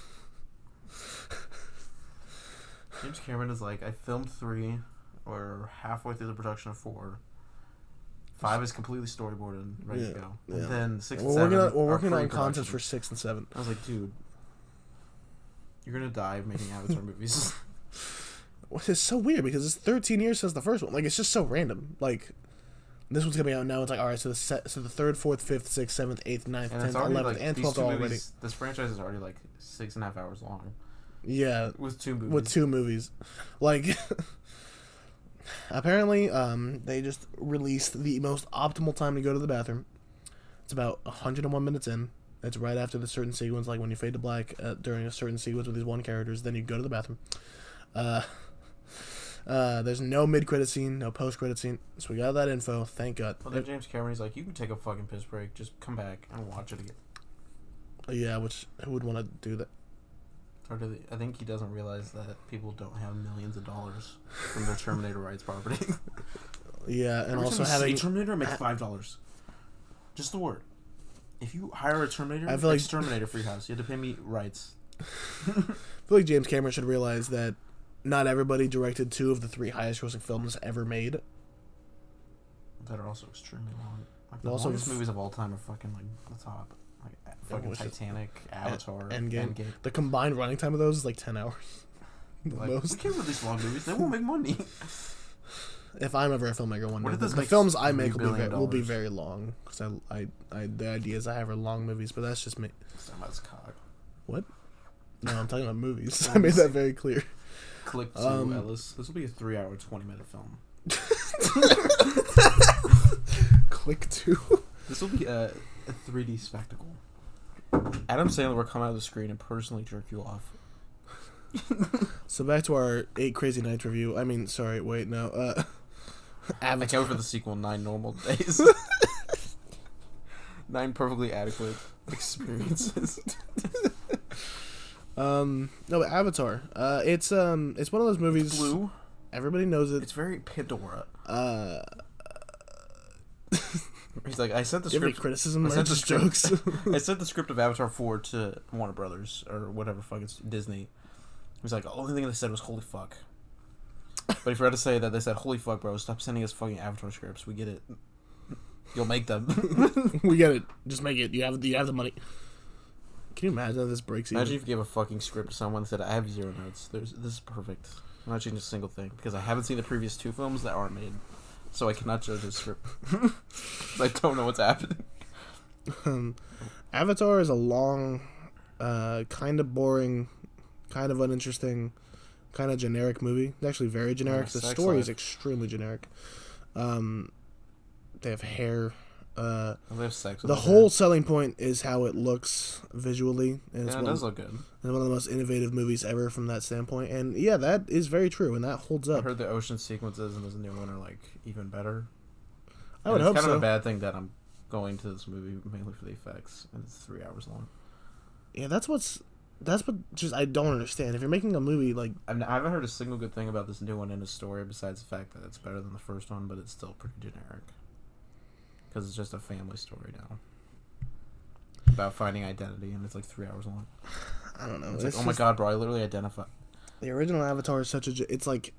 James Cameron is like, I filmed 3, or halfway through the production of 4. 5 is completely storyboarded and ready to go. And then 6 and 7 We're working on pre-production. concepts for 6 and 7. I was like, dude, you're gonna die making Avatar movies. It's so weird because it's 13 years since the first one. Like it's just so random. Like this one's coming out now. It's like all right, so the 3rd, 4th, 5th, 6th, 7th, 8th, 9th, And 10th, it's already 11th, like and these 12th two are already. movies. This franchise is already like 6.5 hours long. Yeah, With 2 movies. with 2 movies. Like apparently, they just released the most optimal time to go to the bathroom. It's about 101 minutes in. It's right after the certain sequence, like when you fade to black during a certain sequence with these one characters. Then you go to the bathroom. There's no mid-credit scene, no post-credit scene. So we got that info. Thank God. Well, then James Cameron, he's like, you can take a fucking piss break. Just come back and watch it again. Yeah, which who would want to do that? I think he doesn't realize that people don't have millions of dollars from their Terminator rights property. Yeah, and Every also time you having say Terminator, makes $5. Just the word. If you hire a Terminator, I feel like Terminator for your house. You have to pay me rights. I feel like James Cameron should realize that not everybody directed 2 of the 3 highest grossing films ever made. that are also extremely long. Like, the Also, longest movies of all time are fucking, like, the top. Like, fucking Titanic, Avatar, Endgame. Endgame. The combined running time of those is like 10 hours. The Like, most. we can't release long movies. They won't make money. If I'm ever a filmmaker one What day, if this the makes films I make $3 will billion? be very long. Because the ideas I have are long movies, but that's just me. Somebody's cock. What? No, I'm talking about movies. I made that very clear. Click to Ellis. This will be a 3-hour, 20-minute film. Click to. This will be a 3D spectacle. Adam Sandler will come out of the screen and personally jerk you off. So back to our 8 Crazy Nights review. I mean, sorry, wait, no. I Avatar. can't wait for the sequel, 9 Normal Days. 9 perfectly adequate experiences. No, but Avatar. It's one of those movies. Blue. Everybody knows it. It's very Pandora. He's like, I sent the Do you have any script. criticism I or sent the just script. jokes? I sent the script of Avatar 4 to Warner Brothers or whatever fuck it's Disney. He's like, the only thing they said was holy fuck. But if you had to say that they said holy fuck, bro, stop sending us fucking Avatar scripts. We get it. You'll make them. We get it. Just make it. You have the money. Can you imagine if this breaks Imagine even? if you gave a fucking script to someone and said, I have 0 notes. This is perfect. I'm not changing a single thing because I haven't seen the previous 2 films that aren't made. So I cannot judge his script. I don't know what's happening. Avatar is a long, kind of boring, kind of uninteresting, kind of generic movie. It's actually very generic. The sex story life. is extremely generic. They have hair. They have sex with The each whole other. selling point is how it looks visually, and it's Yeah, it does look good. one of the most innovative movies ever from that standpoint. And yeah, that is very true, and that holds I up. heard the ocean sequences in this new one are like even better. I would And hope it's kind so. of a bad thing that I'm going to this movie mainly for the effects, and it's 3 hours long. Yeah, that's what just I don't understand. If you're making a movie like I haven't heard a single good thing about this new one in the story besides the fact that it's better than the first one, but it's still pretty generic. Because it's just a family story now. About finding identity, and it's like 3 hours long. I don't know. It's like, oh my god, bro, I literally identify. The original Avatar is such a. It's like,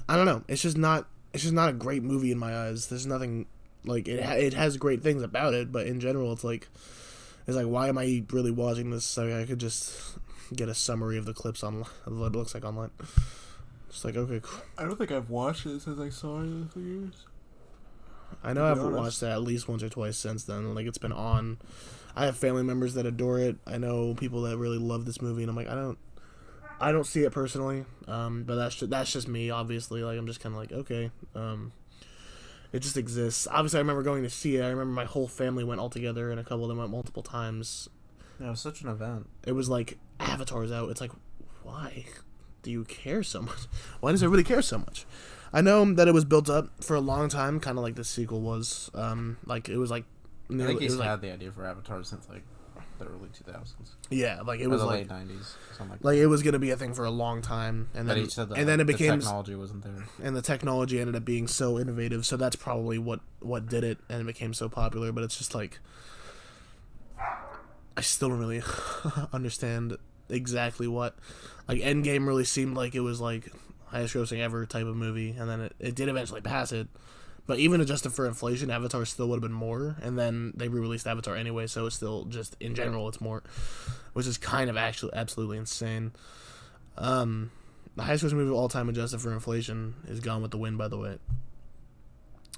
I don't know. It's just not a great movie in my eyes. There's nothing like it has great things about it, but in general, it's like why am I really watching this? So I could just get a summary of the clips on what it looks like online. Just like okay, cool. I don't think I've watched it since I saw it in the years. I know I've watched it at least once or twice since then. Like it's been on. I have family members that adore it. I know people that really love this movie, and I'm like, I don't see it personally. But that's just me. Obviously, like I'm just kind of like okay. It just exists. Obviously, I remember going to see it. I remember my whole family went all together, and a couple of them went multiple times. Yeah, it was such an event. It was like Avatar's out. It's like, why do you care so much? Why does everybody care so much? I know that it was built up for a long time, kind of like the sequel was. Like it was like. I think he's it was had the idea for Avatar since like the early 2000s. Yeah, like it Or was the like late 90s, something like it was gonna be a thing for a long time, and But then he said and then it became the technology wasn't there. and the technology ended up being so innovative. So that's probably what did it, and it became so popular. But it's just like I still don't really understand exactly what. Like Endgame really seemed like it was like highest grossing ever type of movie, and then it did eventually pass it. But even adjusted for inflation, Avatar still would have been more, and then they re-released Avatar anyway, so it's still just in general it's more, which is kind of actually absolutely insane. The highest grossing movie of all time adjusted for inflation is Gone with the Wind, by the way.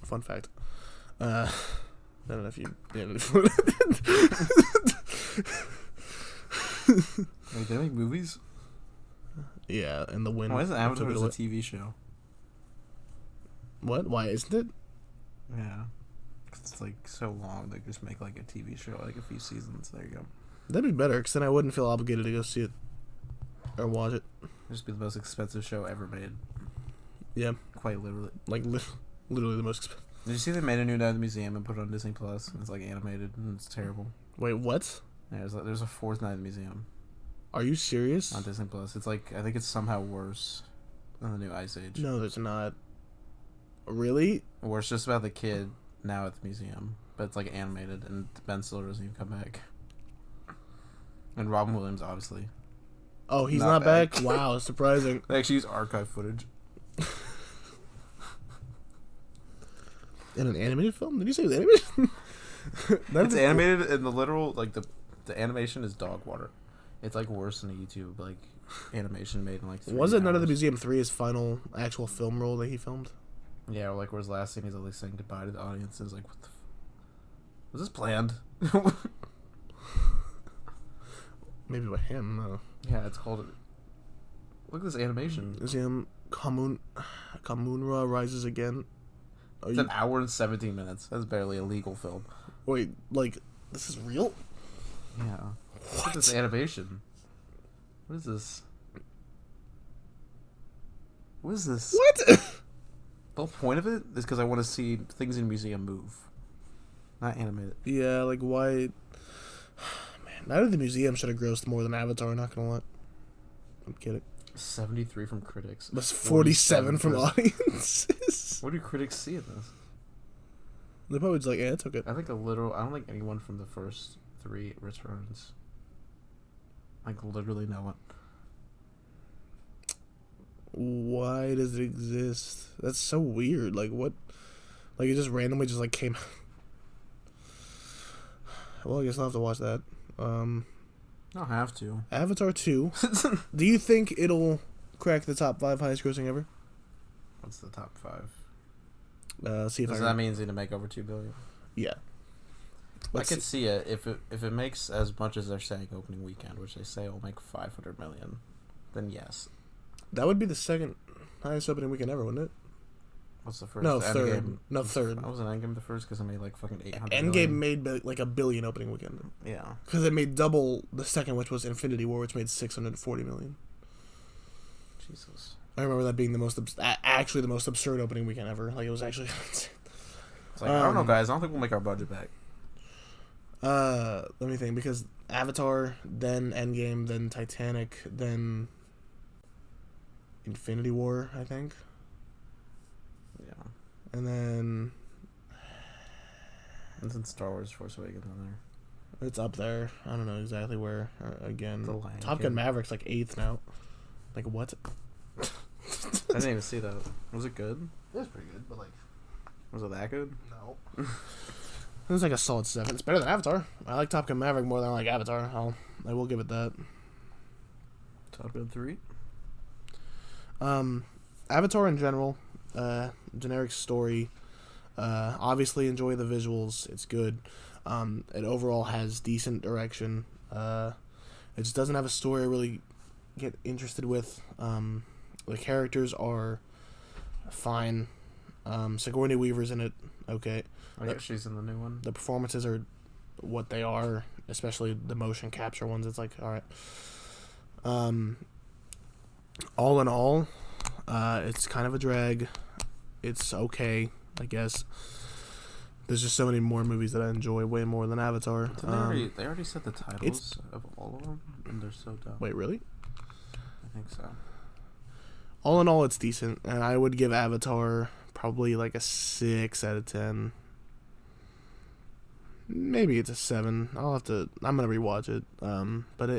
Fun fact. I don't know if you. Wait, they make movies? Yeah, and the Wind. Why isn't Avatar took it just a away. TV show? What? Why isn't it? Yeah. 'Cause it's like so long, they just make like a TV show, like a few seasons. There you go. That'd be better, because then I wouldn't feel obligated to go see it or watch it. It'd just be the most expensive show ever made. Yeah, Quite literally. like literally the most expensive. Did you see they made a new Night at the Museum and put it on Disney Plus? And it's like animated and it's terrible. Wait, what? Yeah, there's a 4th Night at the Museum Are you serious? on Disney Plus. It's like I think it's somehow worse than the new Ice Age. No, there's not. Really? Or it's just about the kid now at the museum, but it's like animated, and Ben Stiller doesn't even come back. And Robin Williams, obviously. Oh, he's Not not back? back. Wow, surprising. They actually use archive footage. In an animated film? Did you say it was animated? It's animated in the literal, like, the animation is dog water. It's, like, worse than a YouTube, like, animation made in, like, 3 Was it None of the hours. Museum 3 his final actual film role that he filmed? Yeah, or, like, where his last scene, he's always saying goodbye to the audience. It's like, what the was this planned? Maybe by him, no. Yeah, it's called... Look at this animation. Museum Kamunra Rises Again. It's an hour and 17 minutes. That's barely a legal film. Wait, like, this is real? Yeah. Look at this animation. What is this? What is this? What? The whole point of it is because I want to see things in a museum move. Not animated. Yeah, like, why... Man, Night of the Museum should have grossed more than Avatar, not gonna lie. I'm kidding. 73 from critics. That's 47 from audiences. What do critics see in this? They probably just like, it's okay. I think I don't think anyone from the first 3 returns. Like, literally no one. Why does it exist? That's so weird. Like, what? Like, it just randomly just, like, came... Well, I guess I'll have to watch that. I don't have to. Avatar 2. Do you think it'll crack the top 5 highest grossing ever? What's the top 5? See if Does I that can... mean it's gonna make over $2 billion? Yeah. I could see it if it makes as much as they're saying opening weekend, which they say will make 500 million. Then yes. That would be the second highest opening weekend ever, wouldn't it? What's the first? No, Endgame. third. No, third. I wasn't Endgame the first because it made like fucking 800 Endgame million. made like $1 billion opening weekend. Yeah. Because it made double the second, which was Infinity War, which made 640 million. Jesus. I remember that being the most actually the most absurd opening weekend ever. Like, it was actually insane. It's like, I don't know, guys. I don't think we'll make our budget back. Let me think, because Avatar, then Endgame, then Titanic, then Infinity War, I think. Yeah. And then And Star Wars Force Awakens on there. it's up there. I don't know exactly where. Again, The Lion Top King. Gun Maverick's like 8th now. Like, what? I didn't even see that. Was it good? It was pretty good, but like, Was it that good? no. It was like a solid 7. It's better than Avatar. I like Top Gun Maverick more than I like Avatar. I will give it that. Top Gun 3? Avatar in general, generic story. Obviously enjoy the visuals. It's good. It overall has decent direction. It just doesn't have a story I really get interested with. The characters are fine. Sigourney Weaver's in it. Okay. Oh, yeah, she's in the new one. The performances are what they are, especially the motion capture ones. It's like, all right. All in all, it's kind of a drag. It's okay, I guess. There's just so many more movies that I enjoy way more than Avatar. They already said the titles of all of them, and they're so dumb. Wait, really? I think so. All in all, it's decent, and I would give Avatar probably like a 6 out of 10. Maybe it's a 7. I'm gonna rewatch it. But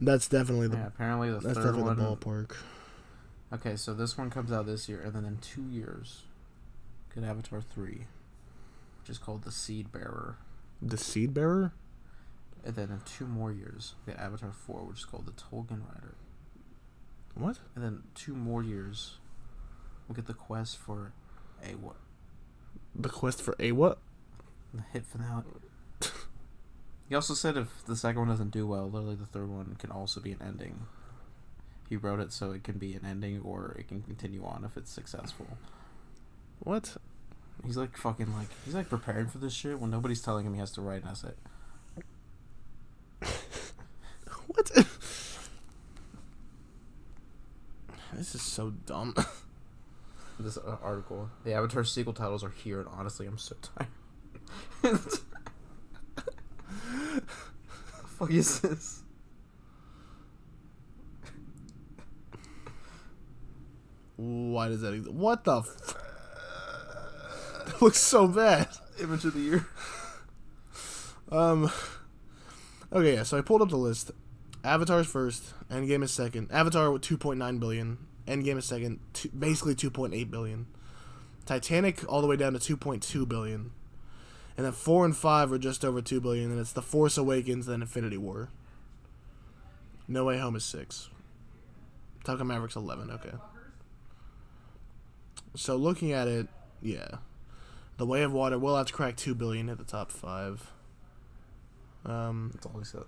that's definitely the apparently the that's third definitely one. the ballpark. Okay, so this one comes out this year, and then in 2 years, get Avatar 3, which is called The Seed Bearer. The Seed Bearer? And then in 2 more years, get Avatar 4, which is called The Tolkien Rider. What? And then 2 more years, we'll get The Quest for a what? The Quest for a what? The hit finale. He also said if the second one doesn't do well, literally the third one can also be an ending. He wrote it so it can be an ending, or it can continue on if it's successful. What? He's like preparing for this shit when nobody's telling him he has to write an essay. What? This is so dumb. This article. The Avatar sequel titles are here, and honestly, I'm so tired. The fuck is this? Why does that exist? What the That looks so bad. Image of the year. Okay, yeah, so I pulled up the list. Avatar's first, Endgame is second. Avatar with 2.9 billion. Endgame is second, basically 2.8 billion. Titanic all the way down to 2.2 billion. And then 4 and 5 are just over 2 billion, and it's The Force Awakens, then Infinity War. No Way Home is 6. Top Gun Maverick's 11, okay. So looking at it, yeah. The Way of Water will have to crack 2 billion at the top 5. That's all he said.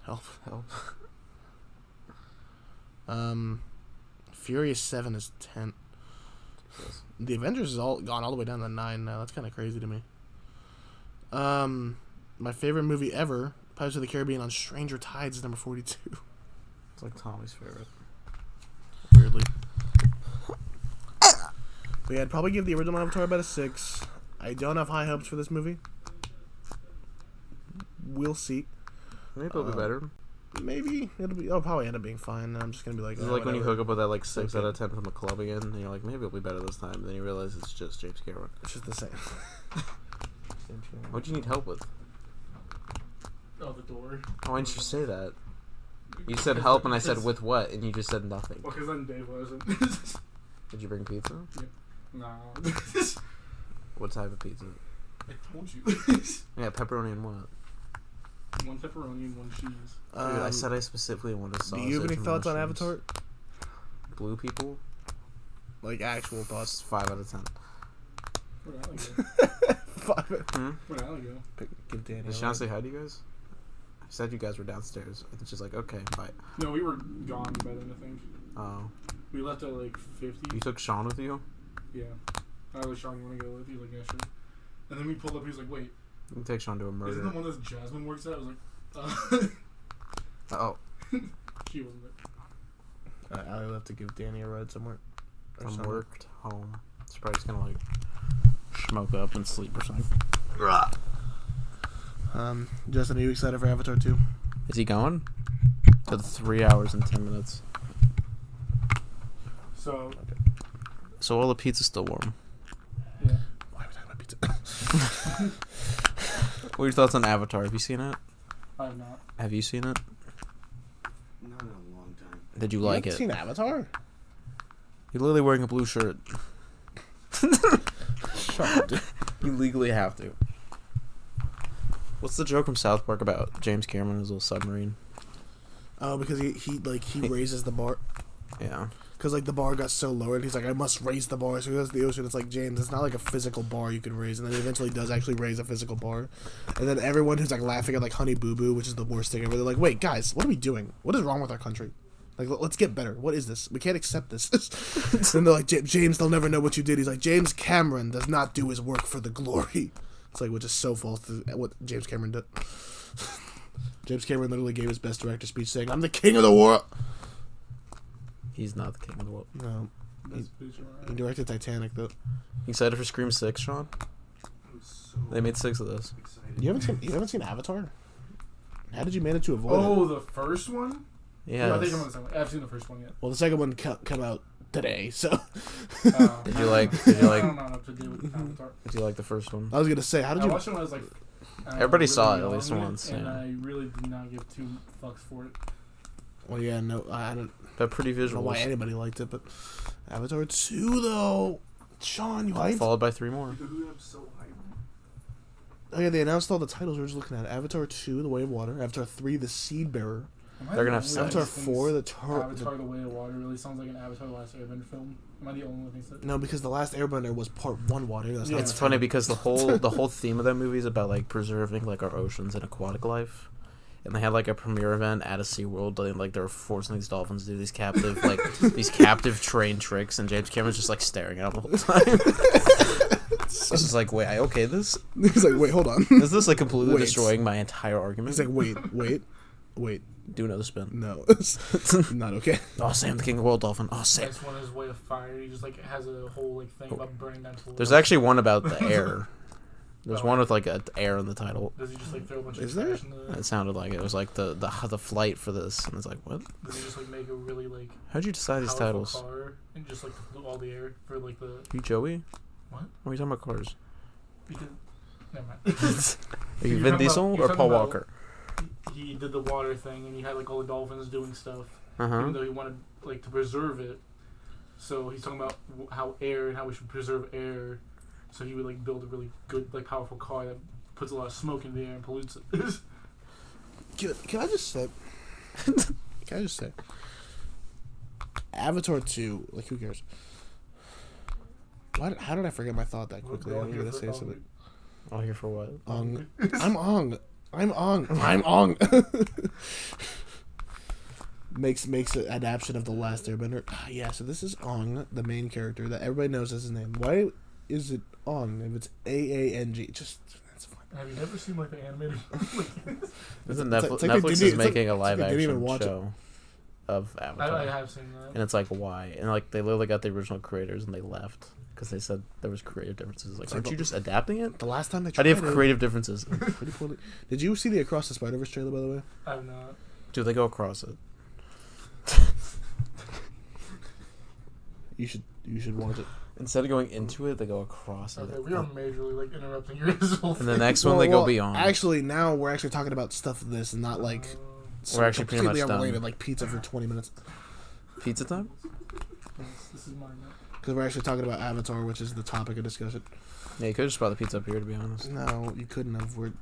Help. Help. Furious 7 is 10. The Avengers is all gone all the way down to 9 now. That's kind of crazy to me. My favorite movie ever, Pirates of the Caribbean on Stranger Tides, is number 42. It's like Tommy's favorite. Weirdly. But yeah, I'd probably give the original Avatar about a 6. I don't have high hopes for this movie. We'll see. Maybe it'll be better. Maybe it'll probably end up being fine. I'm just gonna be like, It's like when you whatever. hook up with that like 6 Okay. out of 10 from a club again, and you're like, maybe it'll be better this time. And then you realize it's just James Cameron. It's just the same. What'd you need help with? Oh, the door. Oh, why didn't you say that? You said help, and I said with what, and you just said nothing. Well, because then Dave wasn't. Did you bring pizza? No. What type of pizza? I told you. Yeah, pepperoni and what? One pepperoni and one cheese. Dude, I said I specifically wanted Do sausage. you have any and thoughts on mushrooms. Avatar? Blue people? Like actual thoughts? 5 out of 10. Where'd Allie go? 5. Where'd Allie go? Give Danny. Did she not say hi to you guys? I said you guys were downstairs. I think she's like, okay, bye. No, we were gone by then, I think. Oh. We left at like 50. You took Sean with you? Yeah. I was Sean, you want to go with? He was like, yeah, sure. And then we pulled up, he was like, wait, You can take Sean to a isn't murder. the one that Jasmine works at? I was like, Oh. she wasn't there. Allie left to give Danny a ride somewhere. Or From somewhere. work to home. She's probably just gonna like smoke up and sleep or something. Justin, are you excited for Avatar 2? Is he going? To the 3 hours and 10 minutes. So, So all the pizza's still warm. yeah. Why are we talking about pizza? What are your thoughts on Avatar? Have you seen it? I have not. Have you seen it? Not in a long time. Did you You like haven't it? seen Avatar? You're literally wearing a blue shirt. Shut up, dude. You legally have to. What's the joke from South Park about James Cameron and his little submarine? Oh, because he raises the bar. Yeah. Because, like, the bar got so lowered, he's like, I must raise the bar. So he goes to the ocean. It's like, James, it's not like a physical bar you can raise. And then he eventually does actually raise a physical bar. And then everyone who's, like, laughing at, like, Honey Boo Boo, which is the worst thing ever, they're like, wait, guys, what are we doing? What is wrong with our country? Like, let's get better. What is this? We can't accept this. And they're like, James, they'll never know what you did. He's like, James Cameron does not do his work for the glory. It's like, which is so false to what James Cameron did. James Cameron literally gave his best director speech saying, I'm the king of the world. He's not the king of the world. No. Best bitch He around. directed Titanic, though. You excited for Scream 6, Sean? I'm so They made 6 of this. excited. You haven't seen Avatar? How did you manage to avoid it? Oh, the first one? Yeah. No, I think I'm on the second one. I haven't seen the first one yet. Well, the second one come out today, so Did you like I'm not up to date with Avatar. did you like the first one? I was gonna say, how did I you? watched it when I was like. Everybody saw it at young, least once, and yeah. I really did not give 2 fucks for it. Well, yeah, no, I don't But pretty know why visuals. anybody liked it, but Avatar 2 though, Sean, you hyped? Followed by 3 more. Dude, I'm so hyped. Oh yeah, they announced all the titles we were just looking at: Avatar 2, The Way of Water; Avatar 3, The Seed Bearer; Am I They're the gonna have only one sex. Avatar that thinks 4, The Avatar: The Way of Water really sounds like an Avatar: The Last Airbender film. Am I the only one who thinks that? No, because The Last Airbender was part 1 water. That's Yeah. not It's the funny title. because the whole theme of that movie is about like preserving like our oceans and aquatic life. And they had like a premiere event at a SeaWorld, and like they were forcing these dolphins to do these captive these captive train tricks, and James Cameron's just like staring at them the whole time. This is like, wait, I okay this? He's like, wait, hold on. Is this like completely Wait. destroying my entire argument? He's like, wait, Do another spin. no, it's not okay. Oh, Sam, the king of the world dolphin. Oh, The Sam. next one is Way of Fire. He just like has a whole like thing about burning down tools. There's actually one about the air. There's one with like a air in the title. Does he just like throw a bunch Is of there? trash in the? It sounded like it was like the flight for this, and it's like, what? Does he just like make a really like How'd you decide these powerful titles? car and just like pollute all the air for like the You Joey? what? Or are you talking about cars? Because never mind. Are you You're Vin talking Diesel about- you're or Paul talking about- Walker? He did the water thing and he had like all the dolphins doing stuff, Uh huh. even though he wanted like to preserve it. So he's talking about how air and how we should preserve air. So he would like build a really good, like powerful car that puts a lot of smoke in the air and pollutes it. Can I just say? Can I just say? Avatar 2, like who cares? How did I forget my thought that quickly? I was gonna say something. All here for what? Ong. I'm Ong. makes an adaptation of The Last Airbender. Yeah, so this is Ong, the main character that everybody knows as his name. Why is it Ong if it's Aang? Just that's fine. Have you never seen like the animated? Isn't It's Netflix, like Netflix it's is like- making a it's live like I didn't even action watch it. show of Avatar, I have seen that. and it's like why? And like they literally got the original creators and they left because they said there was creative differences. Like, aren't you just adapting it? The last time they How tried do you have it, creative differences? pretty poorly. Did you see the Across the Spider-Verse trailer, by the way? I've not. Do they go across it? You should watch it. Instead of going into it, they go across it. Okay, we are majorly like interrupting your whole And the thing. next one they go beyond. Actually, now we're actually talking about stuff of this and not like We're actually pretty completely much done. unrelated, like pizza for 20 minutes. Pizza time? This is mine now. Because we're actually talking about Avatar, which is the topic of discussion. Yeah, you could have just brought the pizza up here, to be honest. No, you couldn't have. We're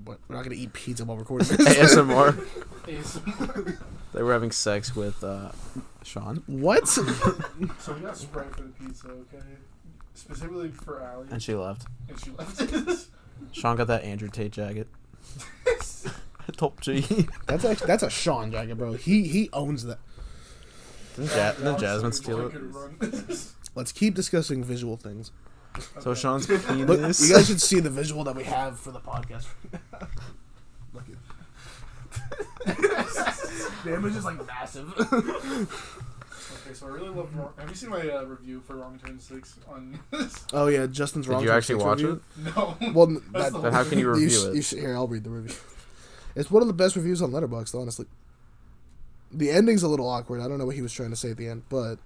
not gonna eat pizza while recording this. ASMR. ASMR. They were having sex with Sean, What? So we got Sprite for the pizza, okay? Specifically for Allie. and she left. And she left. Sean got that Andrew Tate jacket. Top G. That's a Sean jacket, bro. He owns that. Didn't Jasmine steal it? Let's keep discussing visual things. So Sean's Look, penis. you guys should see the visual that we have for the podcast. Look at the image is like massive. Okay, so I really love. Have you seen my review for Wrong Turn 6 on this? Oh yeah, Justin's wrong. Did you actually watch it? No. Well, That's the Then how can you review it? You should, here, I'll read the review. It's one of the best reviews on Letterboxd, honestly. The ending's a little awkward. I don't know what he was trying to say at the end, but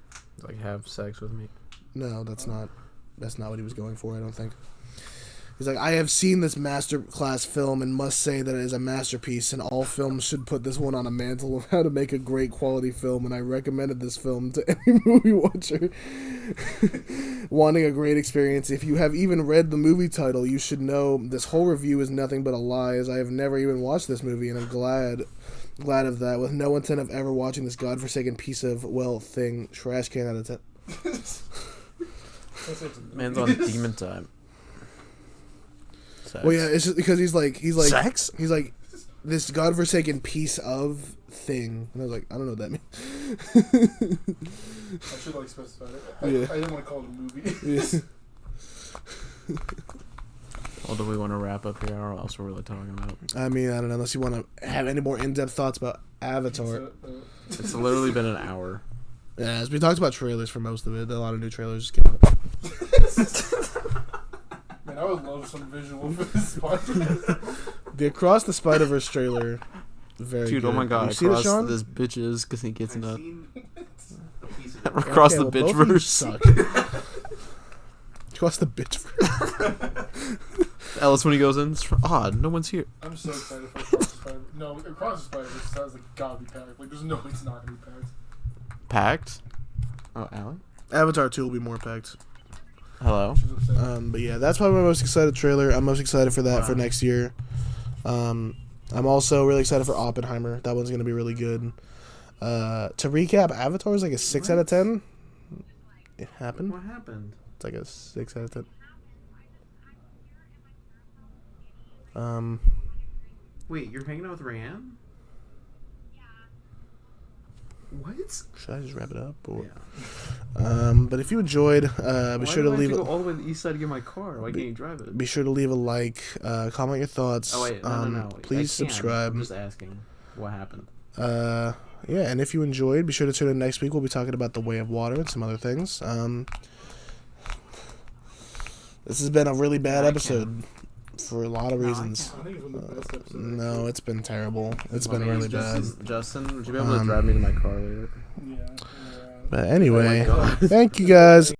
Like, have sex with me. no, that's not what he was going for, I don't think. He's like, I have seen this masterclass film and must say that it is a masterpiece, and all films should put this one on a mantle of how to make a great quality film, and I recommended this film to any movie watcher wanting a great experience. If you have even read the movie title, you should know this whole review is nothing but a lie, as I have never even watched this movie, and I'm glad of that, with no intent of ever watching this godforsaken piece of, trash can out of 10. Man's on demon time. Sex. Well, yeah, it's just because he's like Sex? He's like this godforsaken piece of thing, and I was like, I don't know what that means. I should like specify it. Yeah. I didn't want to call it a movie. Yeah. Well, do we want to wrap up here, or else we're really talking about? I mean, I don't know, unless you want to have any more in-depth thoughts about Avatar. It's literally been an hour. Yeah, as we talked about trailers for most of it, a lot of new trailers just came out. Man, I would love some visual for this podcast. The Across the Spider-Verse trailer, very Dude, good. oh my god, You see it, across Sean? this bitches, because he gets I've nut. seen a piece of it. Across Okay, the well, both of you bitchverse. suck. Across the bitchverse. Ellis, when he goes in, it's odd, no one's here. I'm so excited for Across the Spider. No, Across the Spider sounds like gotta be packed. Like, there's no way it's not gonna be packed. Packed? Oh, Allie? Avatar 2 will be more packed. Hello? She's upset. But yeah, that's probably my most excited trailer. I'm most excited for that for Wow. next year. I'm also really excited for Oppenheimer. That one's gonna be really good. To recap, Avatar is like a 6 out of 10. It happened. What happened? It's like a 6 out of 10. Wait, you're hanging out with Rayanne? What? Should I just wrap it up? Or? Yeah. But if you enjoyed, be sure to leave go it. all the way to the east side to get my car? Why can't you drive it? Be sure to leave a like, comment your thoughts. Oh wait, no. Please I can. subscribe. I'm just asking what happened. Yeah, and if you enjoyed, be sure to tune in next week. We'll be talking about The Way of Water and some other things. This has been a really bad episode for a lot of reasons. I think it's one of the best episodes. No, it's been terrible. It's been really bad. Justin, would you be able to drive me to my car later? Yeah. But anyway, Oh my God. thank you guys.